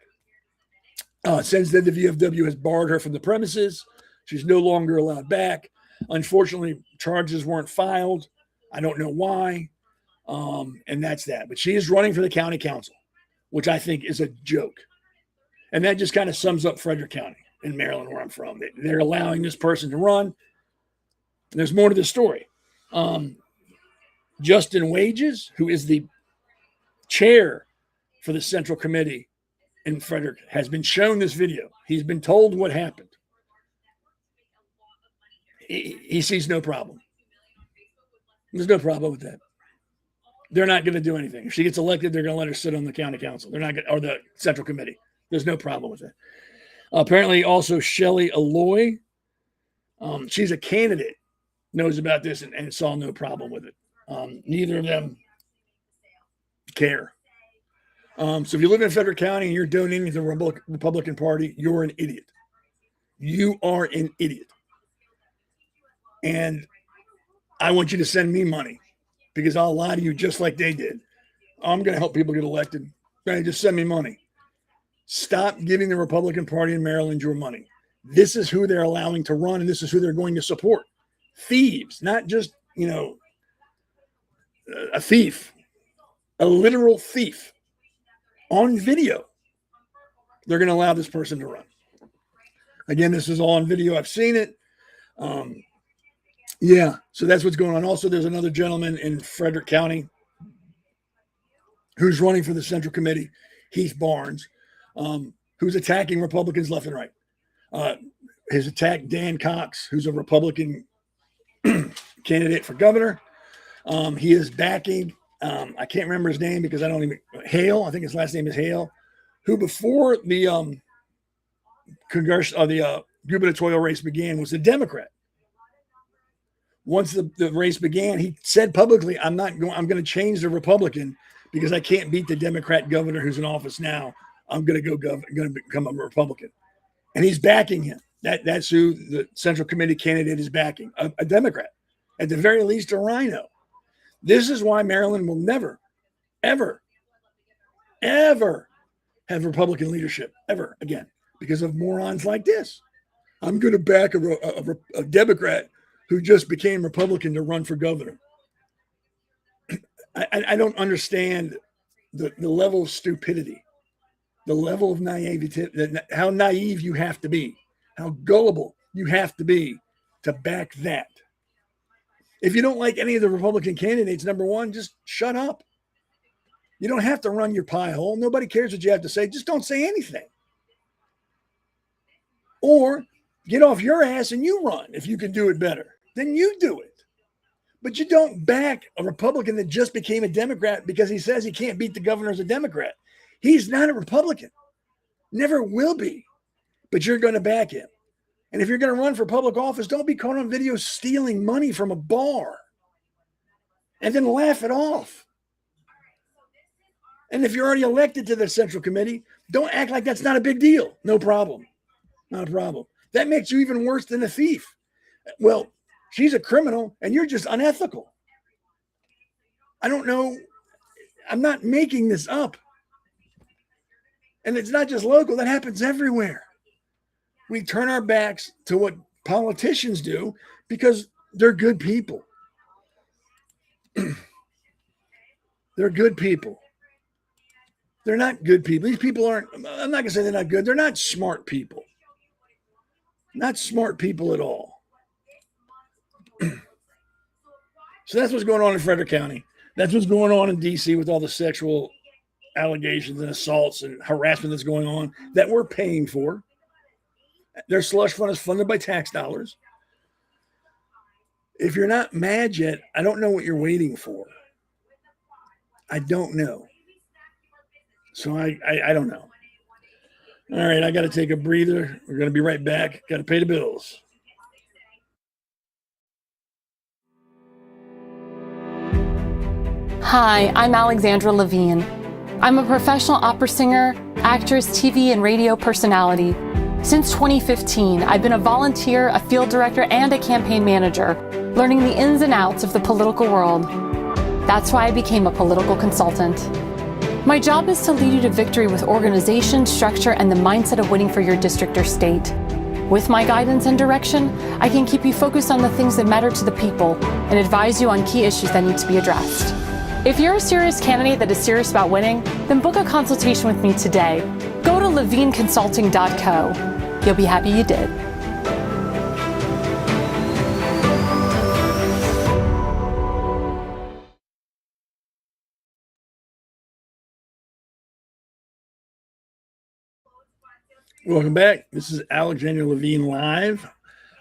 Since then, the VFW has barred her from the premises. She's no longer allowed back. Unfortunately, charges weren't filed. I don't know why. And that's that. But she is running for the county council, which I think is a joke. And that just kind of sums up Frederick County in Maryland, where I'm from. They're allowing this person to run. There's more to the story. Justin Wages, who is the chair for the Central Committee in Frederick, has been shown this video. He's been told what happened. He sees no problem. There's no problem with that. They're not going to do anything. If she gets elected, they're going to let her sit on the county council. They're not going, or the Central Committee. There's no problem with that. Apparently, also Shelley Alloy, she's a candidate, knows about this and saw no problem with it. Neither of them care. So if you live in Frederick County and you're donating to the Republican Party, you're an idiot. You are an idiot. And I want you to send me money because I'll lie to you just like they did. I'm going to help people get elected. Right, just send me money. Stop giving the Republican Party in Maryland your money. This is who they're allowing to run, and this is who they're going to support. Thieves, not just, a thief, a literal thief on video. They're going to allow this person to run. Again, this is all on video. I've seen it. So that's what's going on. Also, there's another gentleman in Frederick County who's running for the Central Committee, Heath Barnes, who's attacking Republicans left and right. His attacked Dan Cox, who's a Republican candidate for governor. He is backing, I can't remember his name because Hale, I think his last name is Hale, who before the gubernatorial race began was a Democrat. Once the race began, he said publicly, I'm going to change the Republican because I can't beat the Democrat governor who's in office now. I'm going to become a Republican. And he's backing him. That's who the Central Committee candidate is backing, a Democrat, at the very least a rhino. This is why Maryland will never, ever, ever have Republican leadership ever again, because of morons like this. I'm going to back a Democrat who just became Republican to run for governor. I don't understand the level of stupidity, the level of naivety, how naive you have to be, how gullible you have to be to back that. If you don't like any of the Republican candidates, number one, just shut up. You don't have to run your pie hole. Nobody cares what you have to say. Just don't say anything. Or get off your ass and you run. If you can do it better, then you do it. But you don't back a Republican that just became a Democrat because he says he can't beat the governor as a Democrat. He's not a Republican. Never will be. But you're going to back him. And if you're going to run for public office, don't be caught on video stealing money from a bar and then laugh it off. And if you're already elected to the Central Committee, don't act like that's not a big deal. No problem. Not a problem. That makes you even worse than a thief. Well, she's a criminal and you're just unethical. I don't know. I'm not making this up. And it's not just local, that happens everywhere. We turn our backs to what politicians do because they're good people. They're good people. They're not good people. These people aren't, I'm not going to say they're not good. They're not smart people. Not smart people at all. So that's what's going on in Frederick County. That's what's going on in D.C. with all the sexual allegations and assaults and harassment that's going on that we're paying for. Their slush fund is funded by tax dollars. If you're not mad yet, I don't know what you're waiting for. I don't know. So I don't know. All right, I got to take a breather. We're going to be right back. Got to pay the bills. Hi, I'm Alexandra Levine. I'm a professional opera singer, actress, TV, and radio personality. Since 2015, I've been a volunteer, a field director, and a campaign manager, learning the ins and outs of the political world. That's why I became a political consultant. My job is to lead you to victory with organization, structure, and the mindset of winning for your district or state. With my guidance and direction, I can keep you focused on the things that matter to the people and advise you on key issues that need to be addressed. If you're a serious candidate that is serious about winning, then book a consultation with me today. Go to levineconsulting.co. You'll be happy you did. Welcome back. This is Alexandra Levine live.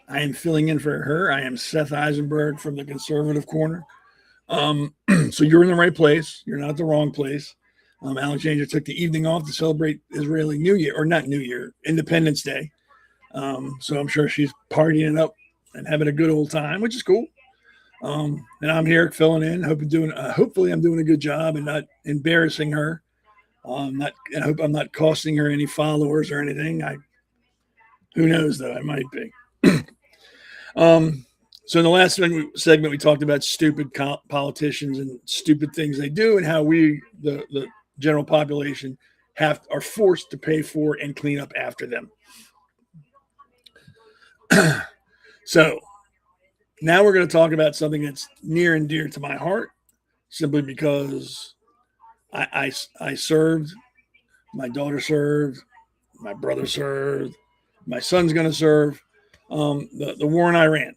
I am filling in for her. I am Seth Eisenberg from the conservative corner. So you're in the right place. You're not at the wrong place. Alexandra took the evening off to celebrate Israeli New Year, or not New Year, Independence Day. So I'm sure she's partying it up and having a good old time, which is cool. And I'm here filling in. Hopefully I'm doing a good job and not embarrassing her. I hope I'm not costing her any followers or anything. Who knows though? I might be. So in the last segment, we talked about stupid politicians and stupid things they do, and how we, the general population, are forced to pay for and clean up after them. So now we're going to talk about something that's near and dear to my heart, simply because I served, my daughter served, my brother served, my son's going to serve. The war in Iran.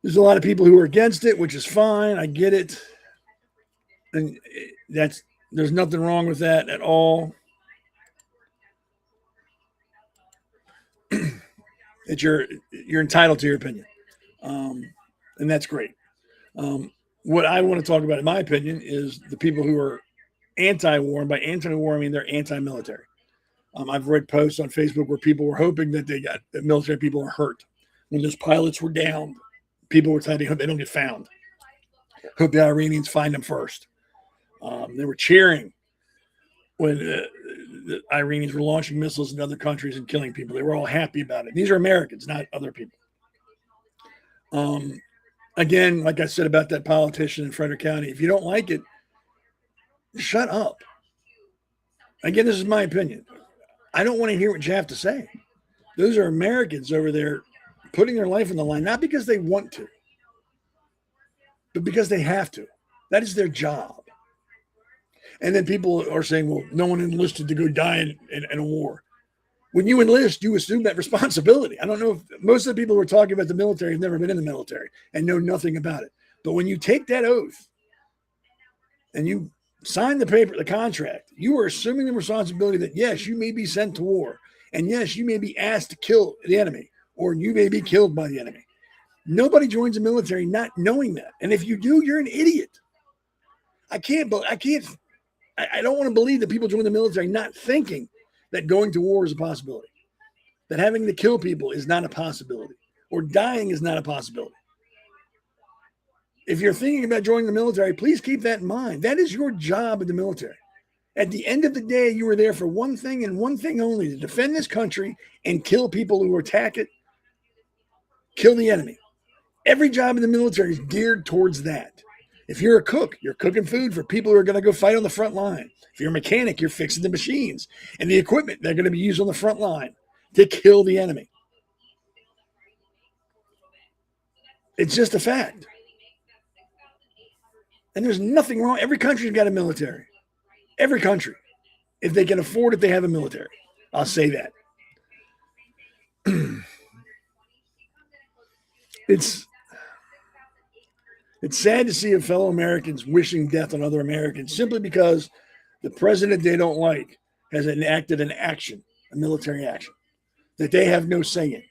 There's a lot of people who are against it, which is fine. I get it. And there's nothing wrong with that at all. You're entitled to your opinion. And that's great. What I want to talk about, in my opinion, is the people who are anti-war. And by anti-war, I mean they're anti-military. I've read posts on Facebook where people were hoping that military people are hurt. When those pilots were down, people were telling, hope they don't get found. Hope the Iranians find them first. They were cheering when the Iranians were launching missiles in other countries and killing people. They were all happy about it. These are Americans, not other people. Again, like I said about that politician in Frederick County, if you don't like it, shut up. Again, this is my opinion. I don't want to hear what you have to say. Those are Americans over there putting their life on the line, not because they want to, but because they have to. That is their job. And then people are saying, well, no one enlisted to go die in a war. When you enlist, you assume that responsibility. I don't know if most of the people who are talking about the military have never been in the military and know nothing about it. But when you take that oath and you sign the paper, the contract, you are assuming the responsibility that, yes, you may be sent to war. And yes, you may be asked to kill the enemy, or you may be killed by the enemy. Nobody joins the military not knowing that. And if you do, you're an idiot. I don't want to believe that people join the military not thinking that going to war is a possibility, that having to kill people is not a possibility, or dying is not a possibility. If you're thinking about joining the military, please keep that in mind. That is your job in the military. At the end of the day, you are there for one thing and one thing only: to defend this country and kill people who attack it, kill the enemy. Every job in the military is geared towards that. If you're a cook, you're cooking food for people who are going to go fight on the front line. If you're a mechanic, you're fixing the machines and the equipment they're going to be used on the front line to kill the enemy. It's just a fact. And there's nothing wrong. Every country's got a military. Every country. If they can afford it, they have a military. I'll say that. It's sad to see fellow Americans wishing death on other Americans simply because the president they don't like has enacted an action, a military action, that they have no say in.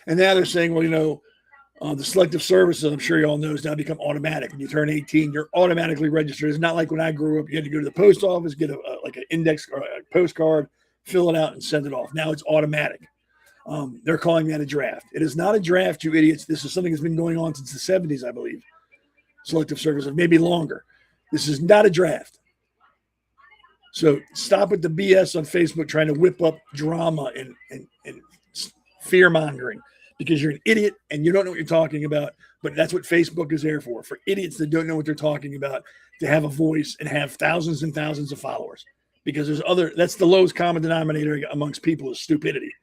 And now they're saying, well, the selective services, I'm sure you all know, has now become automatic. When you turn 18, you're automatically registered. It's not like when I grew up, you had to go to the post office, get like an index or a postcard, fill it out, and send it off. Now it's automatic. They're calling that a draft. It is not a draft, you idiots. This is something that's been going on since the 70s, I believe. Selective services, maybe longer. This is not a draft. So stop with the BS on Facebook trying to whip up drama and fear-mongering because you're an idiot and you don't know what you're talking about. But that's what Facebook is there for idiots that don't know what they're talking about, to have a voice and have thousands and thousands of followers. Because that's the lowest common denominator amongst people is stupidity.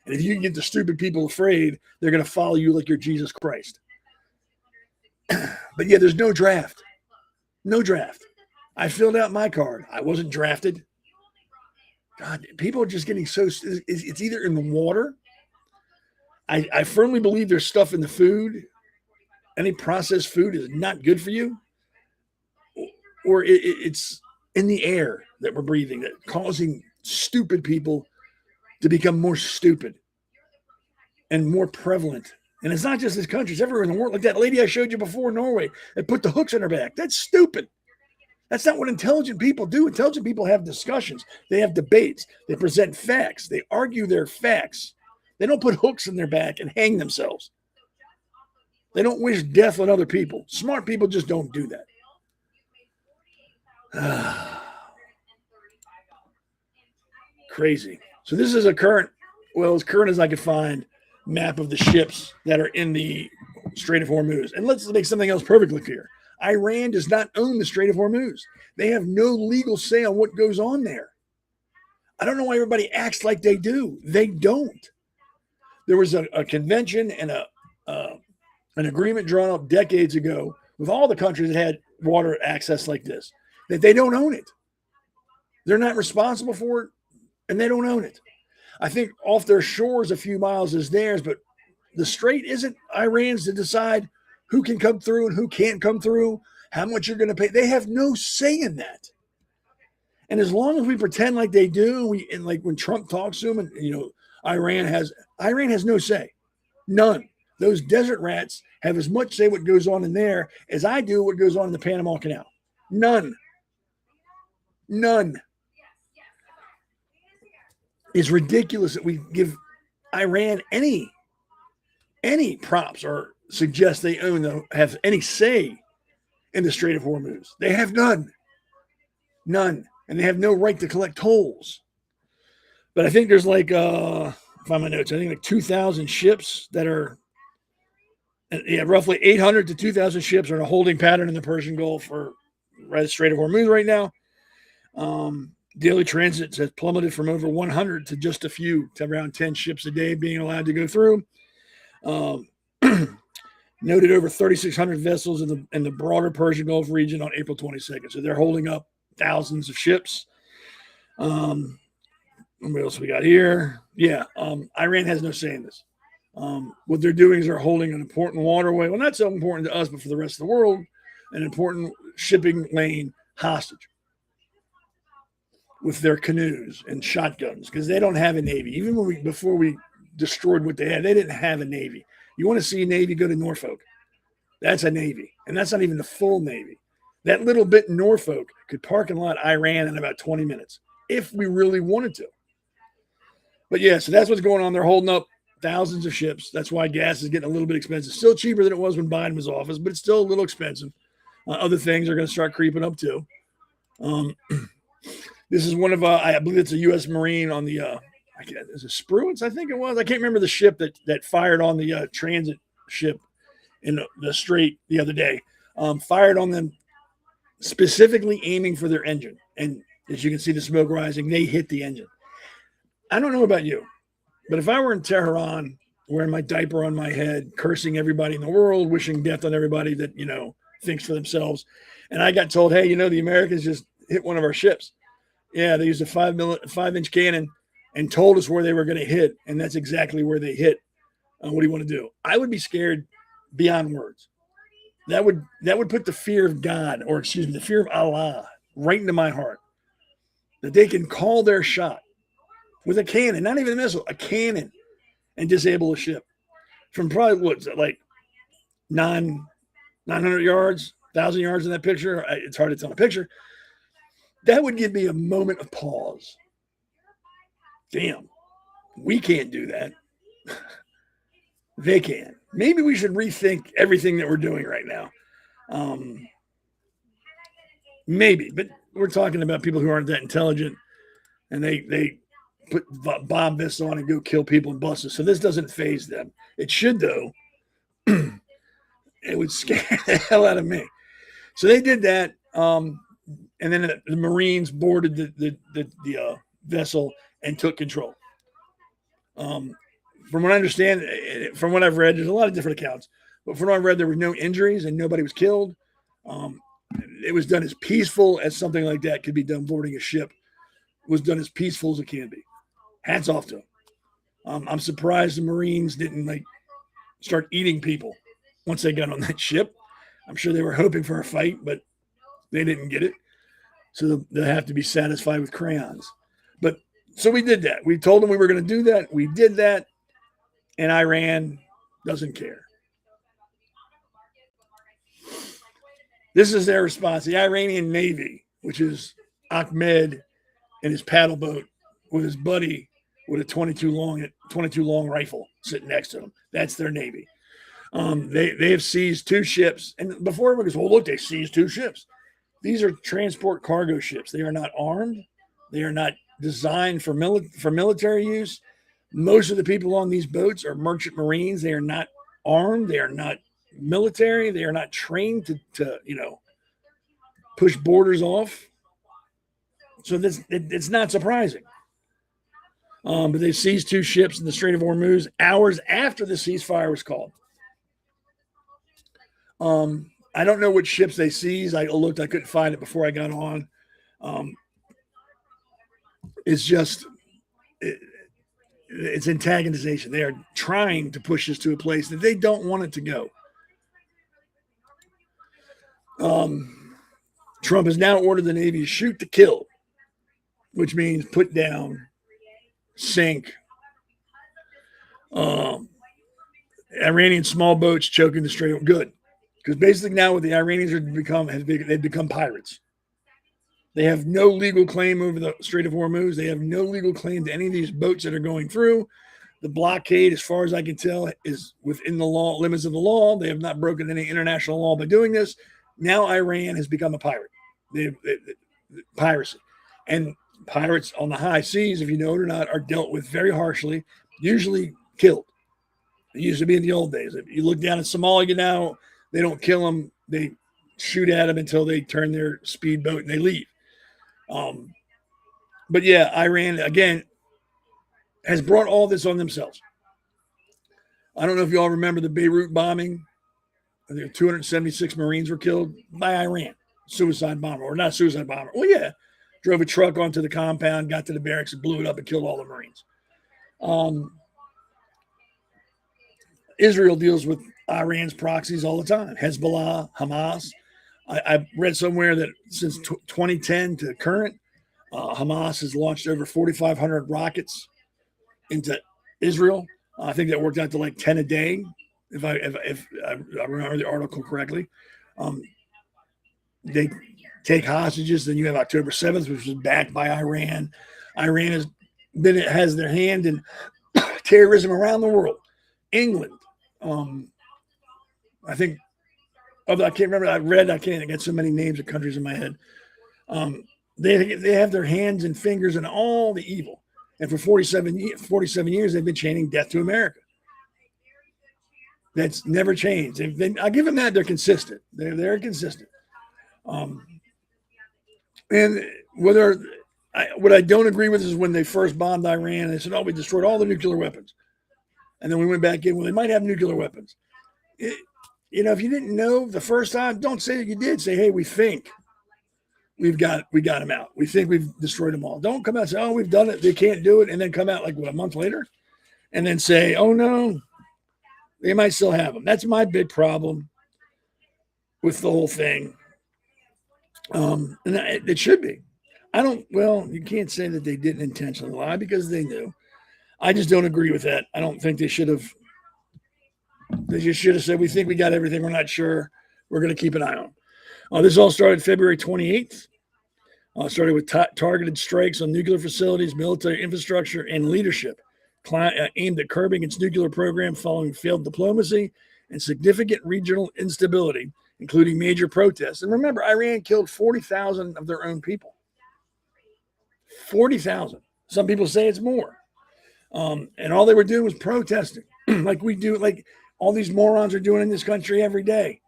And if you can get the stupid people afraid, they're going to follow you like you're Jesus Christ. But yeah, there's no draft. No draft. I filled out my card. I wasn't drafted. God, people are just getting so, it's either in the water. I firmly believe there's stuff in the food. Any processed food is not good for you. Or it's in the air that we're breathing, that causing stupid people to become more stupid and more prevalent. And it's not just this country, it's everywhere in the world. Like that lady I showed you before in Norway that put the hooks in her back. That's stupid. That's not what intelligent people do. Intelligent people have discussions. They have debates. They present facts. They argue their facts. They don't put hooks in their back and hang themselves. They don't wish death on other people. Smart people just don't do that. Crazy. So this is a current, well, as current as I could find, map of the ships that are in the Strait of Hormuz. And let's make something else perfectly clear. Iran does not own the Strait of Hormuz. They have no legal say on what goes on there. I don't know why everybody acts like they do. They don't. There was a convention and an agreement drawn up decades ago with all the countries that had water access like this, that they don't own it. They're not responsible for it, and they don't own it. I think off their shores a few miles is theirs, but the strait isn't Iran's to decide who can come through and who can't come through, how much you're going to pay. They have no say in that. And as long as we pretend like they do, and like when Trump talks to them, and Iran has no say, none. Those desert rats have as much say what goes on in there as I do what goes on in the Panama Canal. None. It's ridiculous that we give Iran any props or suggest they have any say in the Strait of Hormuz. They have none. And they have no right to collect tolls. But I think there's find my notes, I think like 2,000 ships that are, roughly 800 to 2,000 ships are in a holding pattern in the Persian Gulf or right at the Strait of Hormuz right now. Daily transits has plummeted from over 100 to just a few, to around 10 ships a day being allowed to go through. Noted over 3,600 vessels in the broader Persian Gulf region on April 22nd. So they're holding up thousands of ships. What else we got here? Iran has no say in this. What they're doing is they're holding an important waterway. Well, not so important to us, but for the rest of the world, an important shipping lane hostage with their canoes and shotguns, because they don't have a navy. Even before we destroyed what they had, they didn't have a navy. You want to see a navy, go to Norfolk. That's a navy, and that's not even the full navy. That little bit in Norfolk could park and lot Iran in about 20 minutes if we really wanted to. But yeah, so that's what's going on. They're holding up thousands of ships. That's why gas is getting a little bit expensive. Still cheaper than it was when Biden was office, but it's still a little expensive. Other things are going to start creeping up too. This is one of, I believe it's a U.S. Marine on the, is it Spruance? I think it was. I can't remember the ship that fired on the transit ship in the Strait the other day, fired on them, specifically aiming for their engine. And as you can see the smoke rising, they hit the engine. I don't know about you, but if I were in Tehran wearing my diaper on my head, cursing everybody in the world, wishing death on everybody that, thinks for themselves, and I got told, hey, the Americans just hit one of our ships. Yeah, they used a 5-inch cannon and told us where they were going to hit, and that's exactly where they hit. What do you want to do? I would be scared beyond words. That would put the fear of God, or the fear of Allah, right into my heart. That they can call their shot with a cannon, not even a missile, a cannon, and disable a ship from probably like 900 yards, 1,000 yards in that picture. It's hard to tell in a picture. That would give me a moment of pause. Damn, we can't do that. They can. Maybe we should rethink everything that we're doing right now. Maybe, but we're talking about people who aren't that intelligent, and they put bomb vests on and go kill people in buses. So this doesn't faze them. It should, though. It would scare the hell out of me. So they did that, and then the Marines boarded the vessel and took control. From what I understand, from what I've read, there's a lot of different accounts, but from what I've read, there were no injuries and nobody was killed. It was done as peaceful as something like that could be done. Boarding a ship was done as peaceful as it can be. Hats off to them. I'm surprised the Marines didn't start eating people once they got on that ship. I'm sure they were hoping for a fight, but they didn't get it. So they'll have to be satisfied with crayons. But so we did that. We told them we were going to do that. We did that. And Iran doesn't care. This is their response. The Iranian Navy, which is Ahmed and his paddle boat with his buddy with a 22 long rifle sitting next to him. That's their Navy. They have seized 2 ships. And before everyone goes, well, look, they seized 2 ships. These are transport cargo ships. They are not armed. They are not designed for military use. Most of the people on these boats are merchant marines. They are not armed. They are not military. They are not trained to push borders off. So it's not surprising. But they seized 2 ships in the Strait of Hormuz hours after the ceasefire was called. I don't know which ships they seized. I looked. I couldn't find it before I got on. It's just... It's antagonization. They are trying to push this to a place that they don't want it to go. Trump has now ordered the Navy to shoot to kill, which means put down, sink. Iranian small boats choking the Strait. Good. Because basically now what the Iranians they've become pirates. They have no legal claim over the Strait of Hormuz. They have no legal claim to any of these boats that are going through. The blockade, as far as I can tell, is within the limits of the law. They have not broken any international law by doing this. Now Iran has become a pirate. Piracy. And pirates on the high seas, if you know it or not, are dealt with very harshly, usually killed. It used to be in the old days. If you look down at Somalia now, they don't kill them. They shoot at them until they turn their speedboat and they leave. But yeah, Iran, again, has brought all this on themselves. I don't know if you all remember the Beirut bombing. I think 276 Marines were killed by Iran. Suicide bomber, or not suicide bomber. Well, yeah. Drove a truck onto the compound, got to the barracks and blew it up and killed all the Marines. Israel deals with Iran's proxies all the time. Hezbollah, Hamas. I read somewhere that since 2010 to current, Hamas has launched over 4,500 rockets into Israel. I think that worked out to like 10 a day, if I remember the article correctly. They take hostages. Then you have October 7th, which was backed by Iran. Iran has their hand in terrorism around the world. England, I think. Although I can't remember, I got so many names of countries in my head. They have their hands and fingers in all the evil. And for 47 years, they've been chanting death to America. That's never changed. I give them that. They're consistent. They're consistent. And what I don't agree with is when they first bombed Iran, they said, "Oh, we destroyed all the nuclear weapons," and then we went back in. Well, they might have nuclear weapons. If you didn't know the first time, don't say that you did. Say, "Hey, we think we got them out. We think we've destroyed them all." Don't come out and say, "Oh, we've done it. They can't do it," and then come out like a month later, and then say, "Oh no, they might still have them." That's my big problem with the whole thing. And it should be. You can't say that they didn't intentionally lie because they knew. I just don't agree with that. I don't think they should have. They just should have said, "We think we got everything. We're not sure. We're going to keep an eye on." This all started February 28th. Started with targeted strikes on nuclear facilities, military infrastructure, and leadership, aimed at curbing its nuclear program following failed diplomacy and significant regional instability, including major protests. And remember, Iran killed 40,000 of their own people. 40,000. Some people say it's more. And all they were doing was protesting, like we do, like all these morons are doing in this country every day.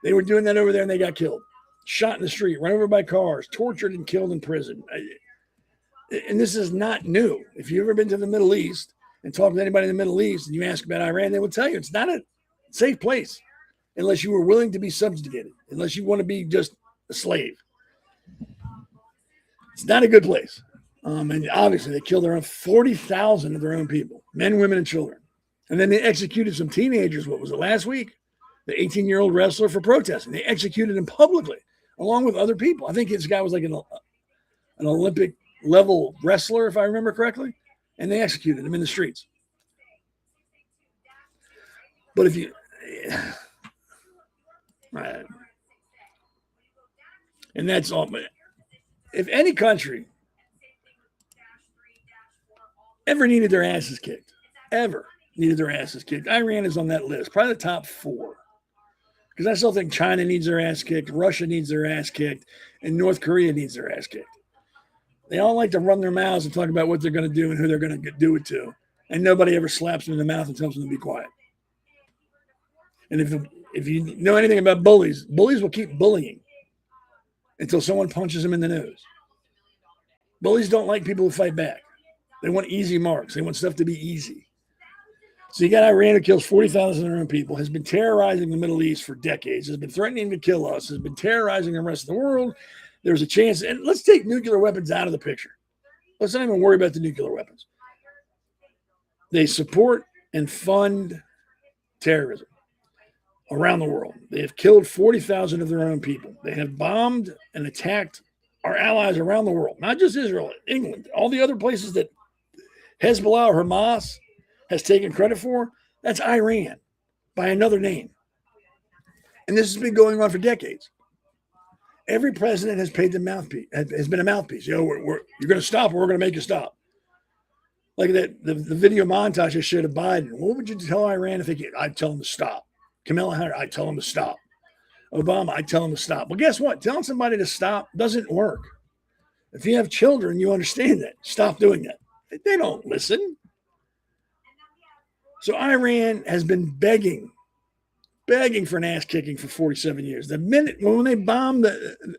They were doing that over there and they got killed, shot in the street, run over by cars, tortured and killed in prison. And this is not new. If you've ever been to the Middle East and talked to anybody in the Middle East and you ask about Iran, they will tell you it's not a safe place unless you were willing to be subjugated, unless you want to be just a slave. It's not a good place. And obviously they killed around 40,000 of their own people, men, women, and children. And then they executed some teenagers, what was it, last week? The 18-year-old wrestler for protesting. They executed him publicly, along with other people. I think this guy was like an Olympic-level wrestler, if I remember correctly. And they executed him in the streets. But if you... And that's all. If any country ever needed their asses kicked, Iran is on that list, probably the top 4. Because I still think China needs their ass kicked, Russia needs their ass kicked, and North Korea needs their ass kicked. They all like to run their mouths and talk about what they're going to do and who they're going to do it to. And nobody ever slaps them in the mouth and tells them to be quiet. And if you know anything about bullies will keep bullying until someone punches them in the nose. Bullies don't like people who fight back. They want easy marks. They want stuff to be easy. So you got Iran who kills 40,000 of their own people, has been terrorizing the Middle East for decades, has been threatening to kill us, has been terrorizing the rest of the world. There's a chance, and let's take nuclear weapons out of the picture. Let's not even worry about the nuclear weapons. They support and fund terrorism around the world. They have killed 40,000 of their own people. They have bombed and attacked our allies around the world, not just Israel, England, all the other places that Hezbollah or Hamas has taken credit for. That's Iran by another name. And this has been going on for decades. Every president has paid the mouthpiece, has been a mouthpiece. You're going to stop or we're going to make you stop. Like that, the video montage I showed of Biden. What would you tell Iran if I'd tell them to stop. Kamala Harris, I'd tell them to stop. Obama, I'd tell them to stop. Well, guess what? Telling somebody to stop doesn't work. If you have children, you understand that. Stop doing that. They don't listen. So Iran has been begging for an ass kicking for 47 years. The minute when they bombed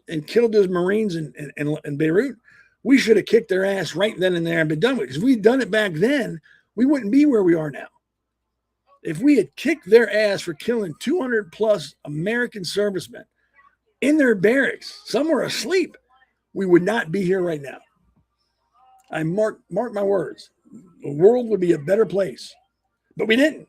and killed those Marines in Beirut, we should have kicked their ass right then and there and been done with it. Because if we'd done it back then, we wouldn't be where we are now. If we had kicked their ass for killing 200 plus American servicemen in their barracks, some were asleep, we would not be here right now. I mark my words. The world would be a better place. But we didn't.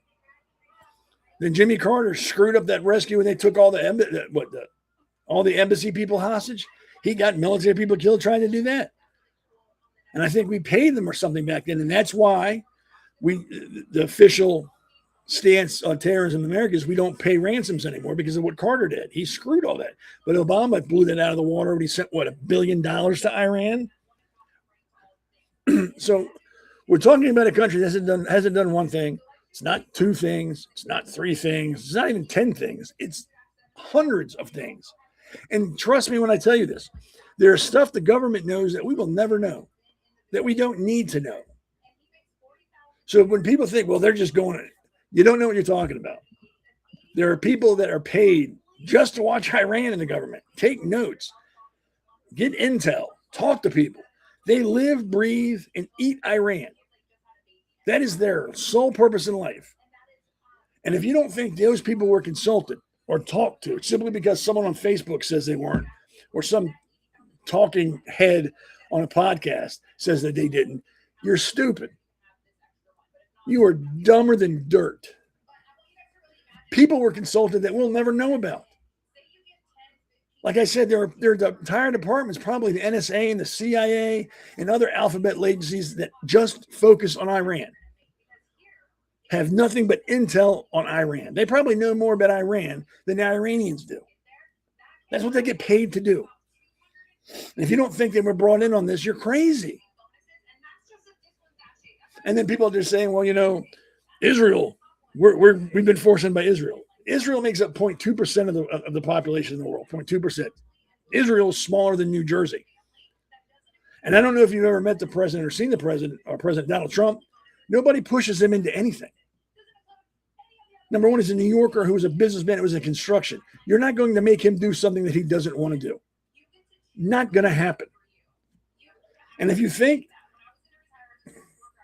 Then Jimmy Carter screwed up that rescue and they took all the embassy people hostage. He got military people killed trying to do that. And I think we paid them or something back then. And that's why the official stance on terrorism in America is we don't pay ransoms anymore because of what Carter did. He screwed all that. But Obama blew that out of the water when he sent, $1 billion to Iran? So we're talking about a country that hasn't done one thing. It's not 2 things. It's not 3 things. It's not even 10 things. It's hundreds of things. And trust me when I tell you this, there's stuff the government knows that we will never know, that we don't need to know. So when people think, well, they're just going, You don't know what you're talking about. There are people that are paid just to watch Iran in the government. Take notes. Get intel. Talk to people. They live, breathe, and eat Iran. That is their sole purpose in life. And if you don't think those people were consulted or talked to simply because someone on Facebook says they weren't, or some talking head on a podcast says that they didn't, you're stupid. You are dumber than dirt. People were consulted that we'll never know about. Like I said, there are entire departments, probably the NSA and the CIA and other alphabet agencies that just focus on Iran. Have nothing but intel on Iran. They probably know more about Iran than the Iranians do. That's what they get paid to do. And if you don't think they were brought in on this, you're crazy. And then people are just saying, well, you know, Israel, we've been forced in by Israel. Israel makes up 0.2% of the population in the world, 0.2%. Israel is smaller than New Jersey. And I don't know if you've ever met the president or seen the president or President Donald Trump. Nobody pushes him into anything. Number one, he's a New Yorker who was a businessman. It was in construction. You're not going to make him do something that he doesn't want to do. Not going to happen. And if you think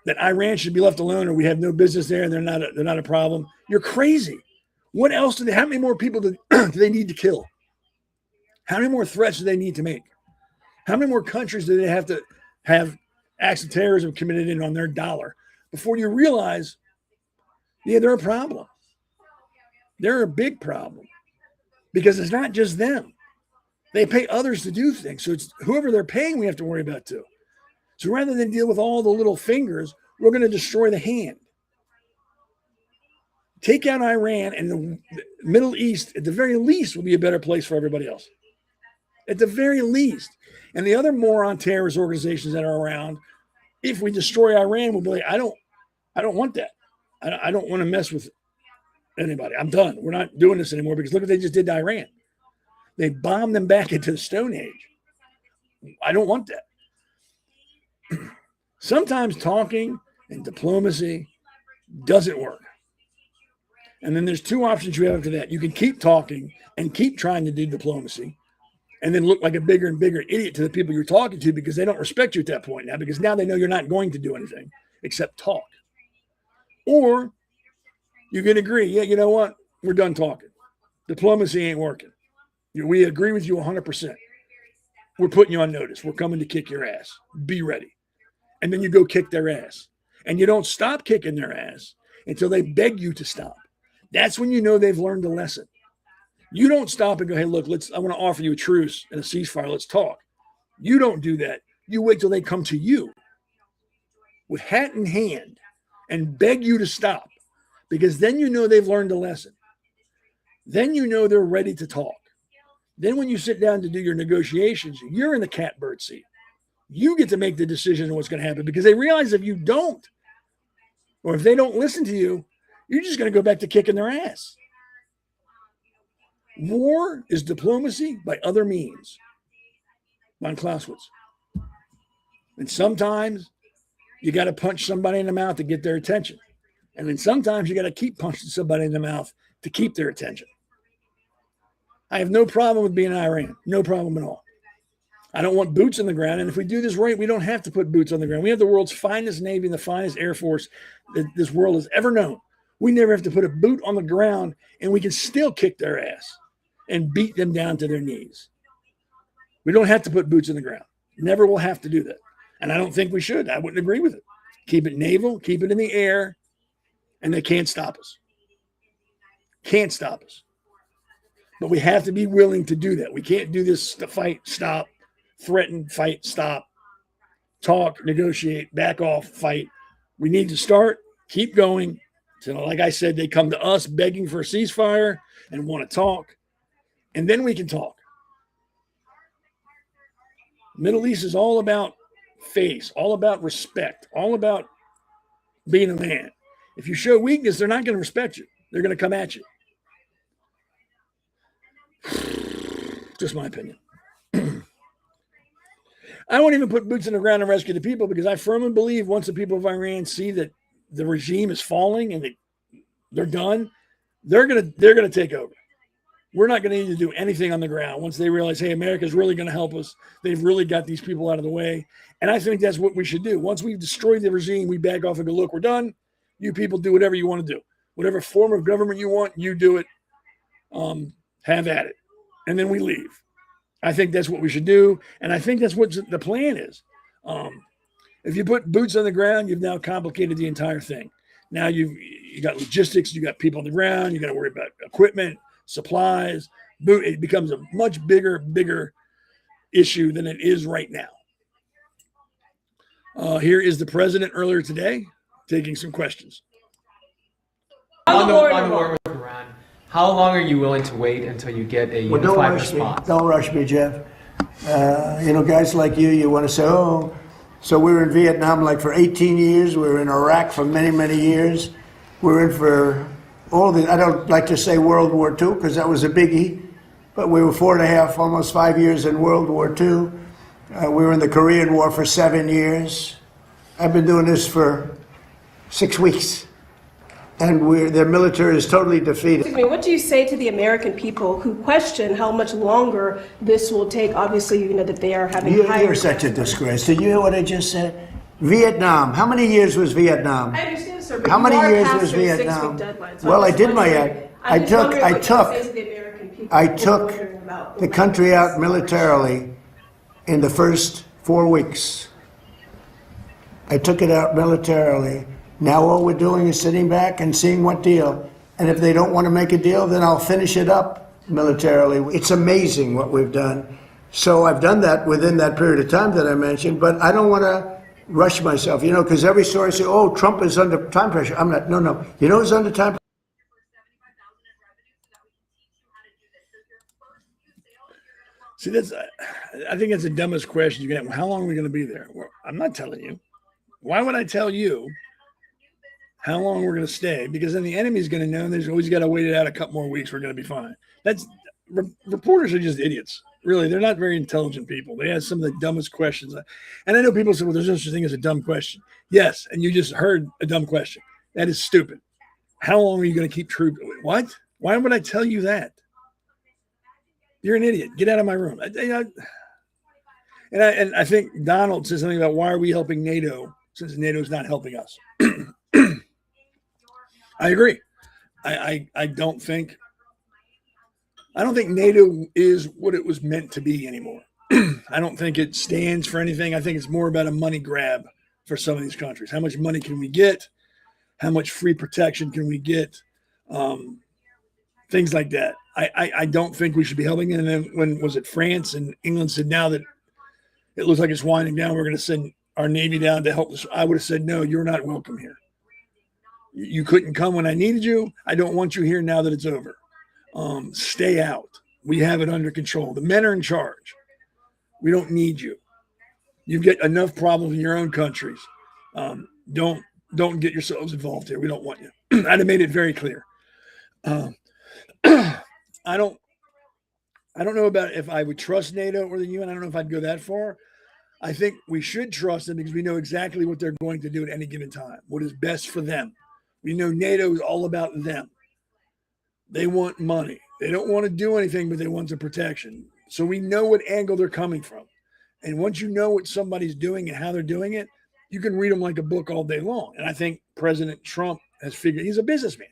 that Iran should be left alone or we have no business there and they're not a problem, you're crazy. What else how many more people do they need to kill? How many more threats do they need to make? How many more countries do they have to have acts of terrorism committed in on their dollar before you realize, yeah, they're a problem. They're a big problem because it's not just them. They pay others to do things. So it's whoever they're paying we have to worry about too. So rather than deal with all the little fingers, we're going to destroy the hand. Take out Iran and the Middle East, at the very least, will be a better place for everybody else. At the very least. And the other moron terrorist organizations that are around, if we destroy Iran, we'll be like, I don't want that. I don't want to mess with anybody. I'm done. We're not doing this anymore because look what they just did to Iran. They bombed them back into the Stone Age. I don't want that. Sometimes talking and diplomacy doesn't work. And then there's two options you have after that. You can keep talking and keep trying to do diplomacy and then look like a bigger and bigger idiot to the people you're talking to because they don't respect you at that point now because now they know you're not going to do anything except talk. Or you can agree, yeah, you know what? We're done talking. Diplomacy ain't working. We agree with you 100%. We're putting you on notice. We're coming to kick your ass. Be ready. And then you go kick their ass. And you don't stop kicking their ass until they beg you to stop. That's when you know they've learned a lesson. You don't stop and go, hey, look, I want to offer you a truce and a ceasefire. Let's talk. You don't do that. You wait till they come to you with hat in hand and beg you to stop because then you know they've learned a lesson. Then you know they're ready to talk. Then when you sit down to do your negotiations, you're in the catbird seat. You get to make the decision on what's going to happen because they realize if you don't, or if they don't listen to you, you're just going to go back to kicking their ass. War is diplomacy by other means. Von Clausewitz. And sometimes you got to punch somebody in the mouth to get their attention. And then sometimes you got to keep punching somebody in the mouth to keep their attention. I have no problem with being in Iran. No problem at all. I don't want boots on the ground. And if we do this right, we don't have to put boots on the ground. We have the world's finest Navy and the finest Air Force that this world has ever known. We never have to put a boot on the ground, and we can still kick their ass and beat them down to their knees. We don't have to put boots in the ground. Never will have to do that. And I don't think we should. I wouldn't agree with it. Keep it naval, keep it in the air, and they can't stop us. Can't stop us. But we have to be willing to do that. We can't do this to fight, stop, threaten, fight, stop, talk, negotiate, back off, fight. We need to start, keep going. So like I said, they come to us begging for a ceasefire and want to talk, and then we can talk. Middle East is all about face, all about respect, all about being a man. If you show weakness, they're not going to respect you. They're going to come at you. Just my opinion. I won't even put boots in the ground and rescue the people because I firmly believe once the people of Iran see that the regime is falling and they're done. They're gonna take over. We're not going to need to do anything on the ground once they realize, hey, America's really going to help us. They've really got these people out of the way. And I think that's what we should do. Once we've destroyed the regime, we back off and go, look, we're done. You people do whatever you want to do. Whatever form of government you want, you do it. Have at it. And then we leave. I think that's what we should do. And I think that's what the plan is. If you put boots on the ground, you've now complicated the entire thing. Now you got logistics, you got people on the ground, you got to worry about equipment, supplies. It becomes a much bigger issue than it is right now. Here is the president earlier today taking some questions. On the war with Iran, how long are you willing to wait until you get a unified response? Don't rush me, Jeff. Guys like you want to say, oh, so we were in Vietnam like for 18 years. We were in Iraq for many, many years. We're in for I don't like to say World War II because that was a biggie, but we were 4.5, almost 5 years in World War II. We were in the Korean War for 7 years. I've been doing this for 6 weeks, and their military is totally defeated. What do you say to the American people who question how much longer this will take? Obviously, you know that they are having You're such a disgrace. Did you hear what I just said? Vietnam. How many years was Vietnam? I understand, sir. But how many years past was your Vietnam? 6-week deadline, so well, I did my act. I took the country out militarily in the first 4 weeks. I took it out militarily. Now all we're doing is sitting back and seeing what deal. And if they don't want to make a deal, then I'll finish it up militarily. It's amazing what we've done. So I've done that within that period of time that I mentioned, but I don't want to rush myself, because every story says, oh, Trump is under time pressure. I'm not. No. You know who's under time pressure? See, I think that's the dumbest question you can have. How long are we going to be there? Well, I'm not telling you. Why would I tell you how long we're going to stay? Because then the enemy's going to know, and there's always got to wait it out a couple more weeks. We're going to be fine. Reporters are just idiots. Really, they're not very intelligent people. They ask some of the dumbest questions. And I know people say, well, there's no such thing as a dumb question. Yes, and you just heard a dumb question. That is stupid. How long are you going to keep troops? What? Why would I tell you that? You're an idiot. Get out of my room. And I think Donald said something about why are we helping NATO since NATO's not helping us. I agree. I don't think NATO is what it was meant to be anymore. I don't think it stands for anything. I think it's more about a money grab for some of these countries. How much money can we get? How much free protection can we get? Things like that. I don't think we should be helping. And then when was it France and England said now that it looks like it's winding down, we're going to send our Navy down to help us. I would have said, no, you're not welcome here. You couldn't come when I needed you. I don't want you here now that it's over. Stay out. We have it under control. The men are in charge. We don't need you. You've got enough problems in your own countries. Don't get yourselves involved here. We don't want you. I'd have made it very clear. I don't know about if I would trust NATO or the UN. I don't know if I'd go that far. I think we should trust them because we know exactly what they're going to do at any given time, what is best for them. We know NATO is all about them. They want money. They don't want to do anything, but they want the protection. So we know what angle they're coming from. And once you know what somebody's doing and how they're doing it, you can read them like a book all day long. And I think President Trump has figured, he's a businessman.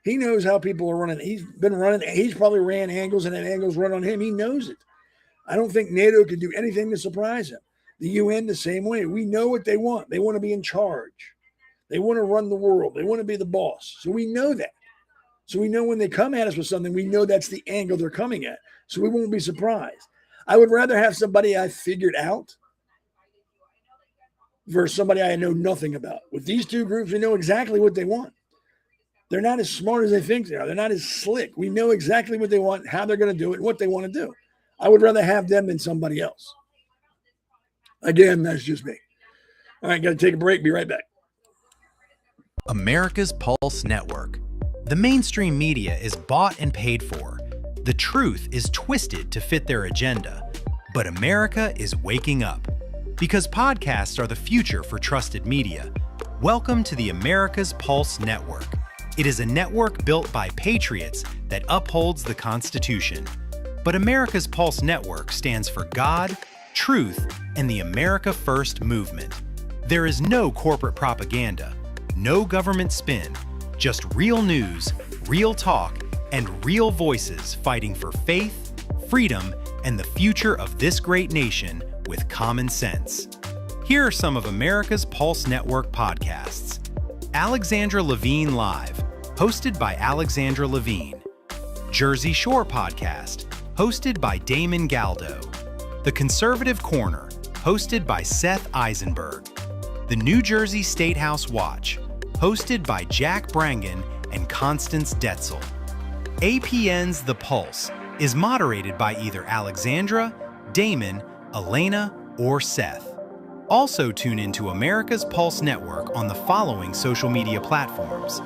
He knows how people are running. He's been running. He's probably ran angles and had angles run on him. He knows it. I don't think NATO can do anything to surprise him. The UN the same way. We know what they want. They want to be in charge. They want to run the world. They want to be the boss. So we know that. So we know when they come at us with something, we know that's the angle they're coming at. So we won't be surprised. I would rather have somebody I figured out versus somebody I know nothing about. With these two groups, we know exactly what they want. They're not as smart as they think they are. They're not as slick. We know exactly what they want, how they're going to do it, and what they want to do. I would rather have them than somebody else. Again, that's just me. All right, got to take a break. Be right back. America's Pulse Network. The mainstream media is bought and paid for. The truth is twisted to fit their agenda. But America is waking up. Because podcasts are the future for trusted media. Welcome to the America's Pulse Network. It is a network built by patriots that upholds the Constitution. But America's Pulse Network stands for God, truth, and the America First movement. There is no corporate propaganda, no government spin, just real news, real talk, and real voices fighting for faith, freedom, and the future of this great nation with common sense. Here are some of America's Pulse Network podcasts. Alexandra Levine Live, hosted by Alexandra Levine. Jersey Shore Podcast, hosted by Damon Galdo. The Conservative Corner, hosted by Seth Eisenberg. The New Jersey State House Watch, hosted by Jack Brangan and Constance Detzel. APN's The Pulse is moderated by either Alexandra, Damon, Elena, or Seth. Also tune into America's Pulse Network on the following social media platforms.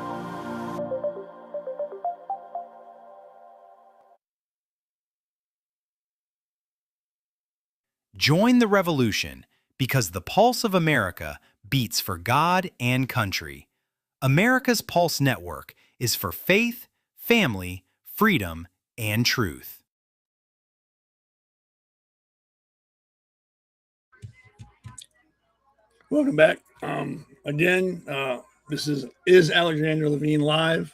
Join the revolution because the pulse of America beats for God and country. America's Pulse Network is for faith, family, freedom, and truth. Welcome back. Again, this is Alexandra Levine Live.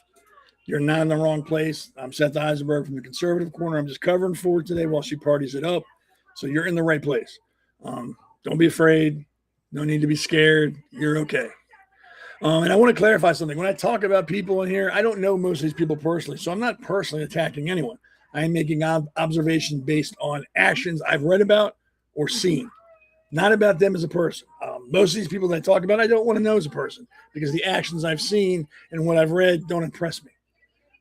You're not in the wrong place. I'm Seth Eisenberg from the Conservative Corner. I'm just covering for today while she parties it up. So you're in the right place. Don't be afraid. No need to be scared. You're okay. And I want to clarify something. When I talk about people in here, I don't know most of these people personally, so I'm not personally attacking anyone. I am making observations based on actions I've read about or seen, not about them as a person. Most of these people that I talk about, I don't want to know as a person because the actions I've seen and what I've read don't impress me.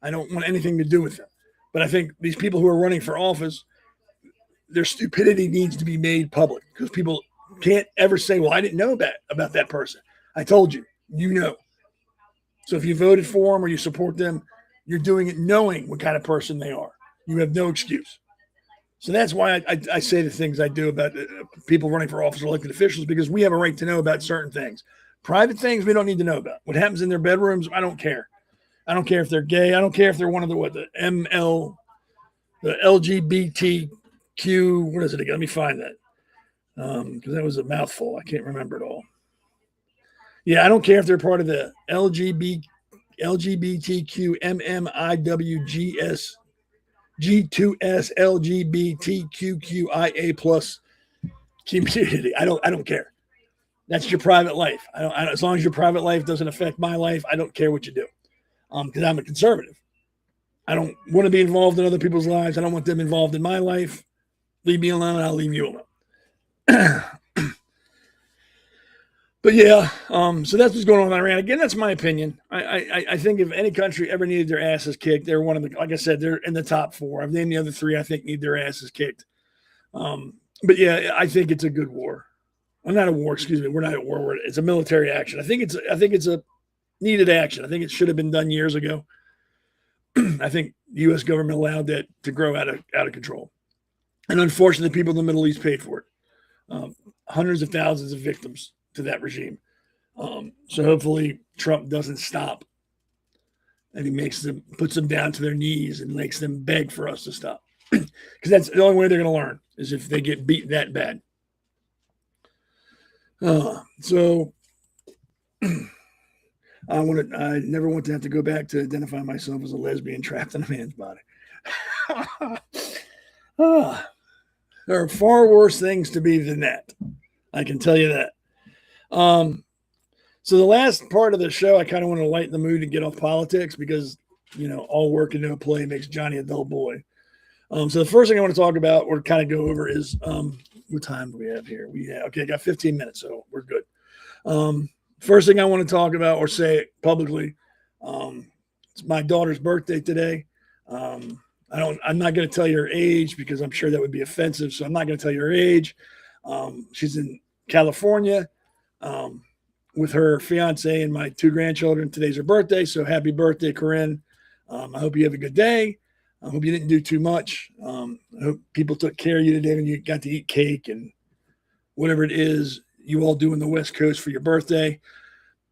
I don't want anything to do with them. But I think these people who are running for office, their stupidity needs to be made public because people can't ever say, well, I didn't know about that person. I told you, you know. So if you voted for them or you support them, you're doing it knowing what kind of person they are. You have no excuse. So that's why I say the things I do about people running for office or elected officials, because we have a right to know about certain things. Private things we don't need to know about. What happens in their bedrooms, I don't care. I don't care if they're gay. I don't care if they're one of the M.L., the LGBTQ. What is it again? Let me find that. Because that was a mouthful. I can't remember it all. Yeah, I don't care if they're part of the LGBTQ MMIWGS G2S LGBTQIA plus community. I don't care. That's your private life. I don't as long as your private life doesn't affect my life, I don't care what you do. Because I'm a conservative. I don't want to be involved in other people's lives. I don't want them involved in my life. Leave me alone. I'll leave you alone. But yeah, so that's what's going on in Iran. Again, that's my opinion. I think if any country ever needed their asses kicked, they're one of the, like I said, they're in the top four. I've named the other three I think need their asses kicked. But yeah, I think it's a good war. Well, not a war, excuse me. We're not at war. It's a military action. I think it's a needed action. I think it should have been done years ago. I think the U.S. government allowed that to grow out of control. And unfortunately, people in the Middle East paid for it. Hundreds of thousands of victims to that regime. So hopefully Trump doesn't stop and he puts them down to their knees and makes them beg for us to stop. Because that's the only way they're going to learn is if they get beat that bad. So I never want to have to go back to identify myself as a lesbian trapped in a man's body. There are far worse things to be than that. I can tell you that. So the last part of the show, I kind of want to lighten the mood and get off politics because, all work and no play makes Johnny a dull boy. So the first thing I want to talk about or kind of go over is what time do we have here? I got 15 minutes, so we're good. First thing I want to talk about or say publicly, it's my daughter's birthday today. I'm not going to tell you her age because I'm sure that would be offensive. So I'm not going to tell you her age. She's in California with her fiance and my 2 grandchildren. Today's her birthday. So happy birthday, Corinne. I hope you have a good day. I hope you didn't do too much. I hope people took care of you today when you got to eat cake and whatever it is you all do in the West Coast for your birthday.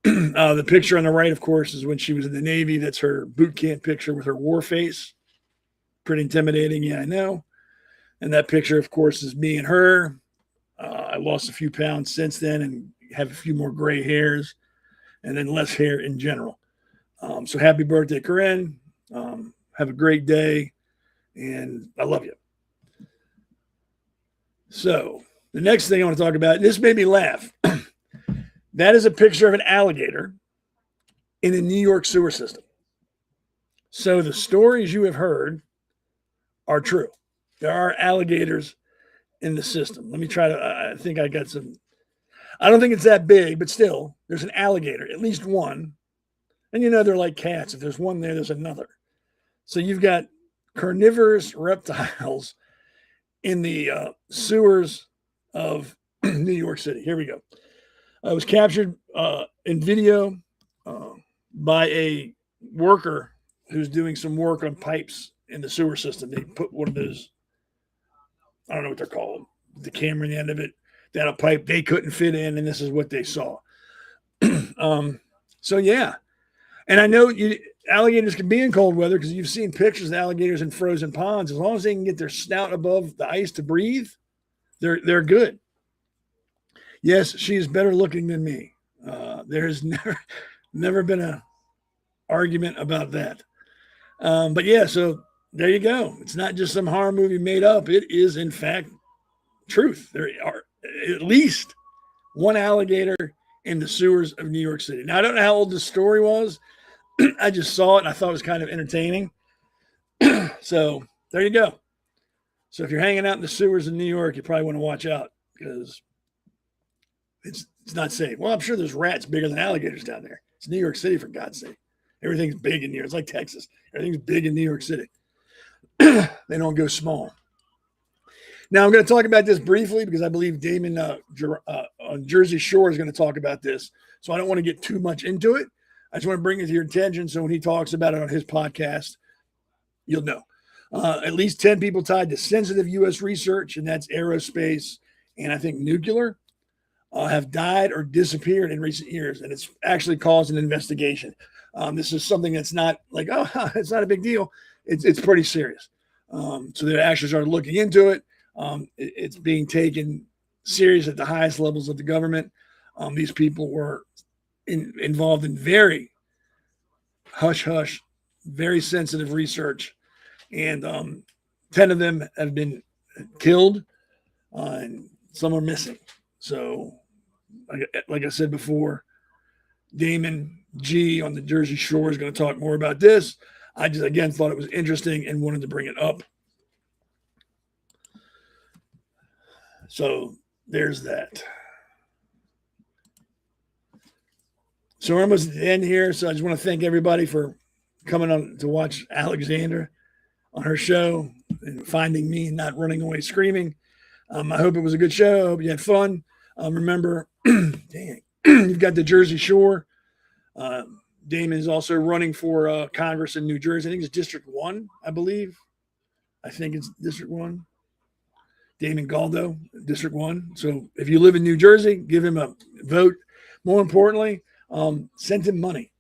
The picture on the right, of course, is when she was in the Navy. That's her boot camp picture with her war face. Pretty intimidating. Yeah, I know. And that picture, of course, is me and her. I lost a few pounds since then and have a few more gray hairs and then less hair in general. So happy birthday, Corinne. Have a great day. And I love you. So the next thing I want to talk about, this made me laugh. That is a picture of an alligator in a New York sewer system. So the stories you have heard are true. There are alligators in the system. Let me try to, I think I got some, I don't think it's that big, but still, there's an alligator, at least one. And you know, they're like cats. If there's one there, there's another. So you've got carnivorous reptiles in the sewers of New York City. Here we go. It was captured in video by a worker who's doing some work on pipes in the sewer system. They put one of those, I don't know what they're called, the camera in the end of it, down a pipe they couldn't fit in, and this is what they saw. So, yeah. And I know alligators can be in cold weather because you've seen pictures of alligators in frozen ponds. As long as they can get their snout above the ice to breathe, they're good. Yes, she is better looking than me. There's never been an argument about that. But yeah, so there you go. It's not just some horror movie made up. It is, in fact, truth. There are at least one alligator in the sewers of New York City. Now, I don't know how old this story was. I just saw it and I thought it was kind of entertaining. So there you go. So if you're hanging out in the sewers in New York, you probably want to watch out because it's not safe. Well, I'm sure there's rats bigger than alligators down there. It's New York City, for God's sake. Everything's big in New York. It's like Texas. Everything's big in New York City. They don't go small. Now, I'm going to talk about this briefly because I believe Damon on Jersey Shore is going to talk about this. So I don't want to get too much into it. I just want to bring it to your attention so when he talks about it on his podcast, you'll know. At least 10 people tied to sensitive U.S. research, and that's aerospace and I think nuclear, have died or disappeared in recent years, and it's actually caused an investigation. This is something that's not like, oh, it's not a big deal. It's pretty serious. So they actually started looking into it. It's being taken serious at the highest levels of the government. These people were involved in very hush-hush, very sensitive research, and 10 of them have been killed, and some are missing. So, like I said before, Damon G on the Jersey Shore is going to talk more about this. I just, again, thought it was interesting and wanted to bring it up. So there's that. So we're almost at the end here. So I just want to thank everybody for coming on to watch Alexandra on her show and finding me and not running away screaming. I hope it was a good show. I hope you had fun. Remember, dang, you've got the Jersey Shore. Damon is also running for Congress in New Jersey. I think it's District 1, I believe. I think it's District 1. Damon Galdo, District 1. So if you live in New Jersey, give him a vote. More importantly, send him money.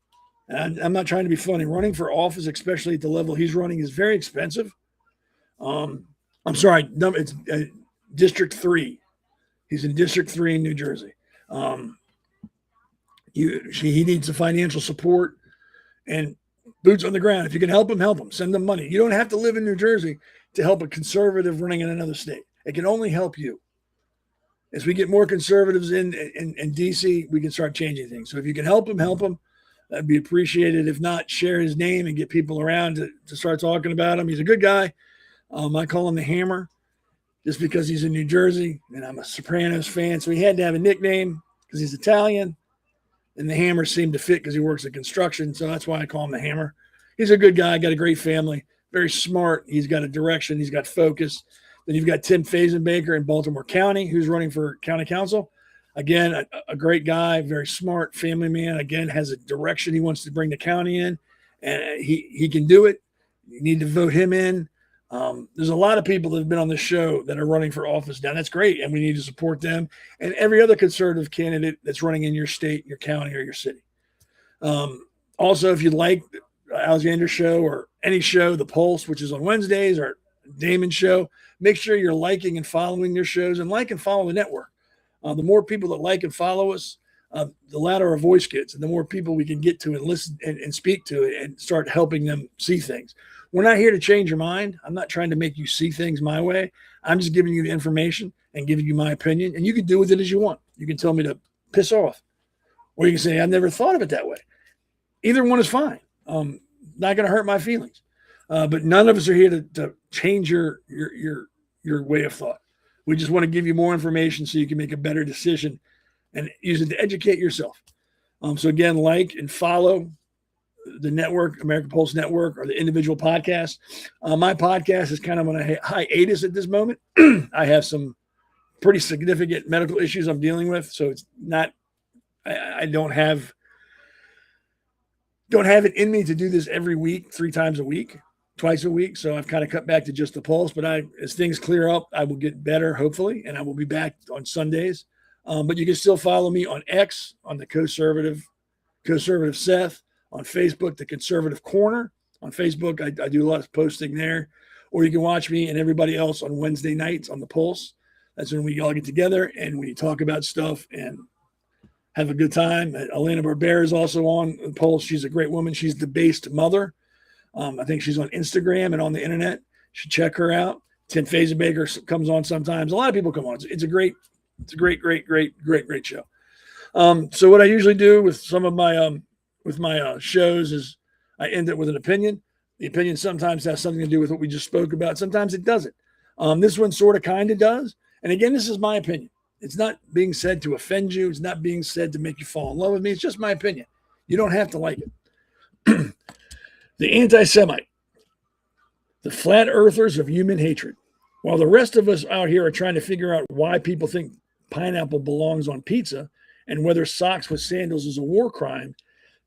And I'm not trying to be funny. Running for office, especially at the level he's running, is very expensive. I'm sorry, it's District 3. He's in District 3 in New Jersey. He needs the financial support and boots on the ground. If you can help him. Send them money. You don't have to live in New Jersey to help a conservative running in another state. It can only help you. As we get more conservatives in D.C., we can start changing things. So if you can help him. That'd be appreciated. If not, share his name and get people around to start talking about him. He's a good guy. I call him the Hammer just because he's in New Jersey, and I'm a Sopranos fan. So he had to have a nickname because he's Italian. And the Hammer seemed to fit because he works in construction. So that's why I call him the Hammer. He's a good guy, got a great family, very smart. He's got a direction. He's got focus. Then you've got Tim Fazenbaker in Baltimore County, who's running for county council. Again, a great guy, very smart family man. Again, has a direction he wants to bring the county in, and he can do it. You need to vote him in. There's a lot of people that have been on this show that are running for office now. That's great, and we need to support them and every other conservative candidate that's running in your state, your county, or your city. Also, if you like Alexander's show or any show, The Pulse, which is on Wednesdays, or Damon's show, make sure you're liking and following their shows, and like and follow the network. The more people that like and follow us, the louder our voice gets, and the more people we can get to and listen and speak to and start helping them see things. We're not here to change your mind. I'm not trying to make you see things my way. I'm just giving you the information and giving you my opinion, and you can do with it as you want. You can tell me to piss off, or you can say, I never thought of it that way. Either one is fine. Not going to hurt my feelings. But none of us are here to change your way of thought. We just want to give you more information so you can make a better decision and use it to educate yourself. So again, like and follow the network, American Pulse Network, or the individual podcasts. My podcast is kind of on a hiatus at this moment. I have some pretty significant medical issues I'm dealing with, so it's not. I don't have it in me to do this every week, 3 times a week, twice a week. So I've kind of cut back to just the Pulse. But as things clear up, I will get better, hopefully, and I will be back on Sundays. But you can still follow me on X, on the conservative Seth, on Facebook, the Conservative Corner. On Facebook, I do a lot of posting there. Or you can watch me and everybody else on Wednesday nights on the Pulse. That's when we all get together and we talk about stuff and have a good time. Elena Barbera is also on the Pulse. She's a great woman. She's the based mother. I think she's on Instagram and on the internet. You should check her out. Tim Fazenbaker comes on sometimes. A lot of people come on. It's a great show. So what I usually do with some of my shows is I end it with an opinion. The opinion sometimes has something to do with what we just spoke about. Sometimes it doesn't. This one sort of kind of does. And again, this is my opinion. It's not being said to offend you. It's not being said to make you fall in love with me. It's just my opinion. You don't have to like it. The anti-Semite, the flat earthers of human hatred. While the rest of us out here are trying to figure out why people think pineapple belongs on pizza and whether socks with sandals is a war crime,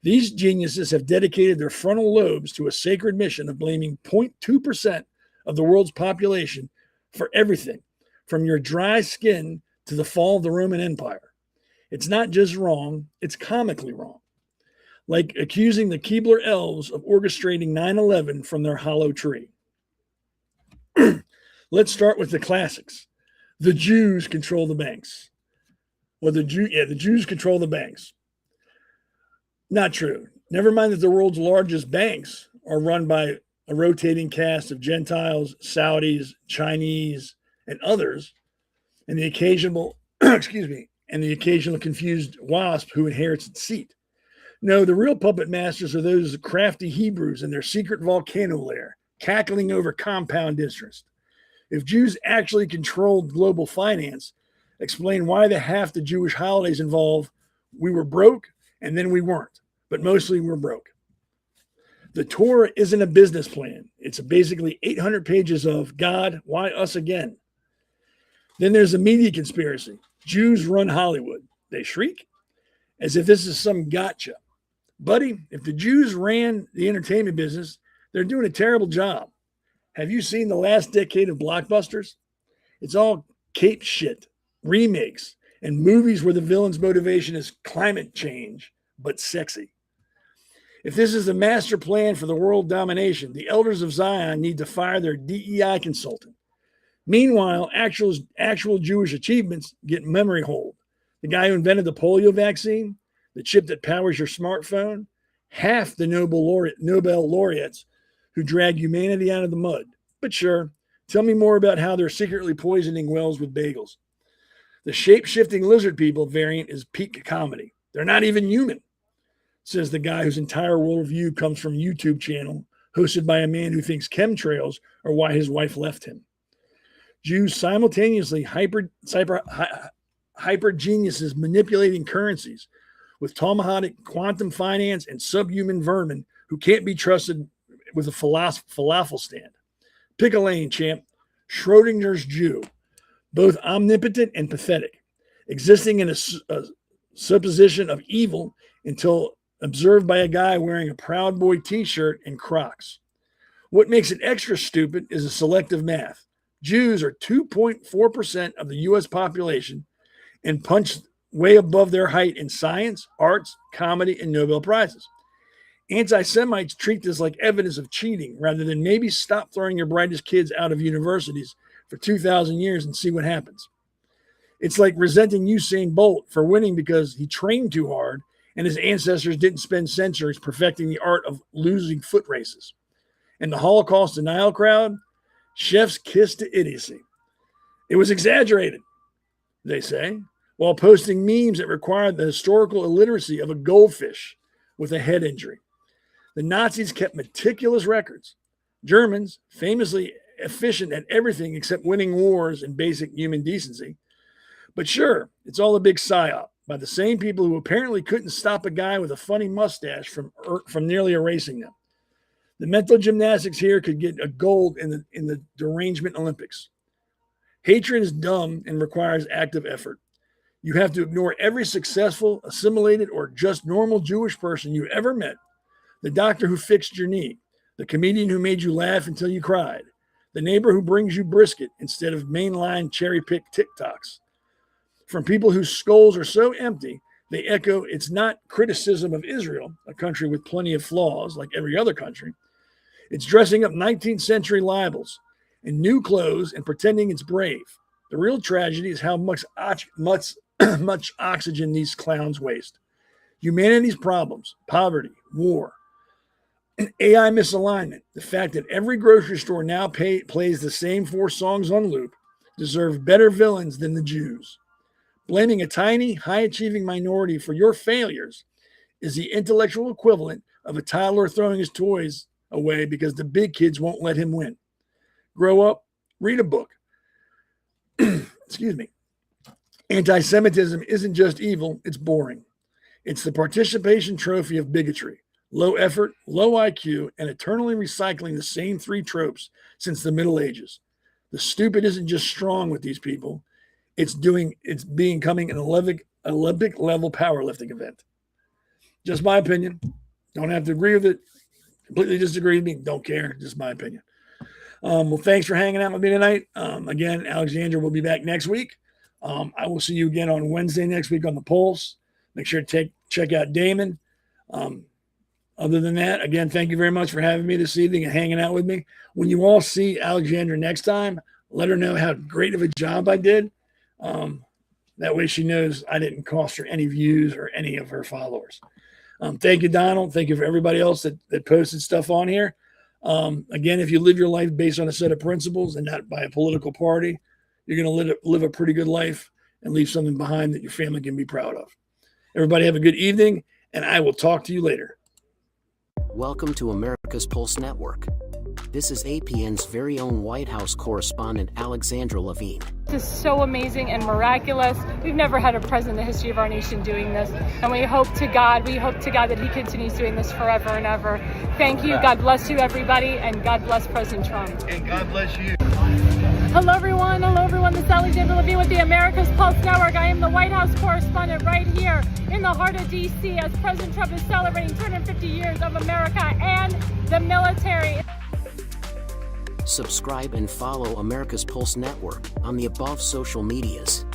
these geniuses have dedicated their frontal lobes to a sacred mission of blaming 0.2% of the world's population for everything, from your dry skin to the fall of the Roman Empire. It's not just wrong, it's comically wrong. Like accusing the Keebler elves of orchestrating 9/11 from their hollow tree. Let's start with the classics. The Jews control the banks. Well, the Jews control the banks. Not true. Never mind that the world's largest banks are run by a rotating cast of Gentiles, Saudis, Chinese, and others, and the occasional, confused wasp who inherits its seat. No, the real puppet masters are those crafty Hebrews in their secret volcano lair, cackling over compound interest. If Jews actually controlled global finance, explain why half the Jewish holidays involve we were broke and then we weren't, but mostly we're broke. The Torah isn't a business plan. It's basically 800 pages of God, why us again? Then there's the media conspiracy. Jews run Hollywood. They shriek as if this is some gotcha. Buddy, if the Jews ran the entertainment business, they're doing a terrible job. Have you seen the last decade of blockbusters? It's all cape shit, remakes, and movies where the villain's motivation is climate change, but sexy. If this is the master plan for the world domination, the elders of Zion need to fire their DEI consultant. Meanwhile, actual Jewish achievements get memory hold. The guy who invented the polio vaccine, the chip that powers your smartphone, half the Nobel laureates who drag humanity out of the mud. But sure, tell me more about how they're secretly poisoning wells with bagels. The shape-shifting lizard people variant is peak comedy. They're not even human, says the guy whose entire worldview comes from a YouTube channel hosted by a man who thinks chemtrails are why his wife left him. Jews simultaneously hyper geniuses manipulating currencies with tomahawk quantum finance and subhuman vermin who can't be trusted with a falafel stand. Pick a lane, champ. Schrodinger's Jew, both omnipotent and pathetic, existing in a supposition of evil until observed by a guy wearing a Proud Boy t-shirt and Crocs. What makes it extra stupid is a selective math. Jews are 2.4% of the U.S. population and punch way above their height in science, arts, comedy, and Nobel Prizes. Anti-Semites treat this like evidence of cheating rather than maybe stop throwing your brightest kids out of universities for 2,000 years and see what happens. It's like resenting Usain Bolt for winning because he trained too hard and his ancestors didn't spend centuries perfecting the art of losing foot races. And the Holocaust denial crowd, chef's kiss to idiocy. It was exaggerated, they say, while posting memes that required the historical illiteracy of a goldfish with a head injury. The Nazis kept meticulous records. Germans, famously efficient at everything except winning wars and basic human decency. But sure, it's all a big psyop by the same people who apparently couldn't stop a guy with a funny mustache from nearly erasing them. The mental gymnastics here could get a gold in the derangement Olympics. Hatred is dumb and requires active effort. You have to ignore every successful, assimilated, or just normal Jewish person you ever met. The doctor who fixed your knee, the comedian who made you laugh until you cried, the neighbor who brings you brisket instead of mainline cherry-picked TikToks. From people whose skulls are so empty, they echo, it's not criticism of Israel, a country with plenty of flaws like every other country. It's dressing up 19th century libels in new clothes and pretending it's brave. The real tragedy is how much oxygen these clowns waste. Humanity's problems, poverty, war, AI misalignment, the fact that every grocery store now plays the same 4 songs on loop, deserve better villains than the Jews. Blaming a tiny, high-achieving minority for your failures is the intellectual equivalent of a toddler throwing his toys away because the big kids won't let him win. Grow up, read a book. Excuse me. Anti-Semitism isn't just evil, it's boring. It's the participation trophy of bigotry. Low effort, low IQ, and eternally recycling the same 3 tropes since the Middle Ages. The stupid isn't just strong with these people. It's becoming an Olympic level powerlifting event. Just my opinion. Don't have to agree with it. Completely disagree with me. Don't care. Just my opinion. Well, thanks for hanging out with me tonight. Again, Alexandra will be back next week. I will see you again on Wednesday next week on The Pulse. Make sure to check out Damon. Other than that, again, thank you very much for having me this evening and hanging out with me. When you all see Alexandra next time, let her know how great of a job I did. That way she knows I didn't cost her any views or any of her followers. Thank you, Donald. Thank you for everybody else that posted stuff on here. Again, if you live your life based on a set of principles and not by a political party, you're going to live a pretty good life and leave something behind that your family can be proud of. Everybody have a good evening, and I will talk to you later. Welcome to America's Pulse Network. This is APN's very own White House correspondent, Alexandra Levine. This is so amazing and miraculous. We've never had a president in the history of our nation doing this. And we hope to God that he continues doing this forever and ever. Thank you. God bless you, everybody. And God bless President Trump. And God bless you. Hello, everyone. This is Alexandra Levine with the America's Pulse Network. I am the White House correspondent right here in the heart of D.C. as President Trump is celebrating 250 years of America and the military. Subscribe and follow America's Pulse Network on the above social medias.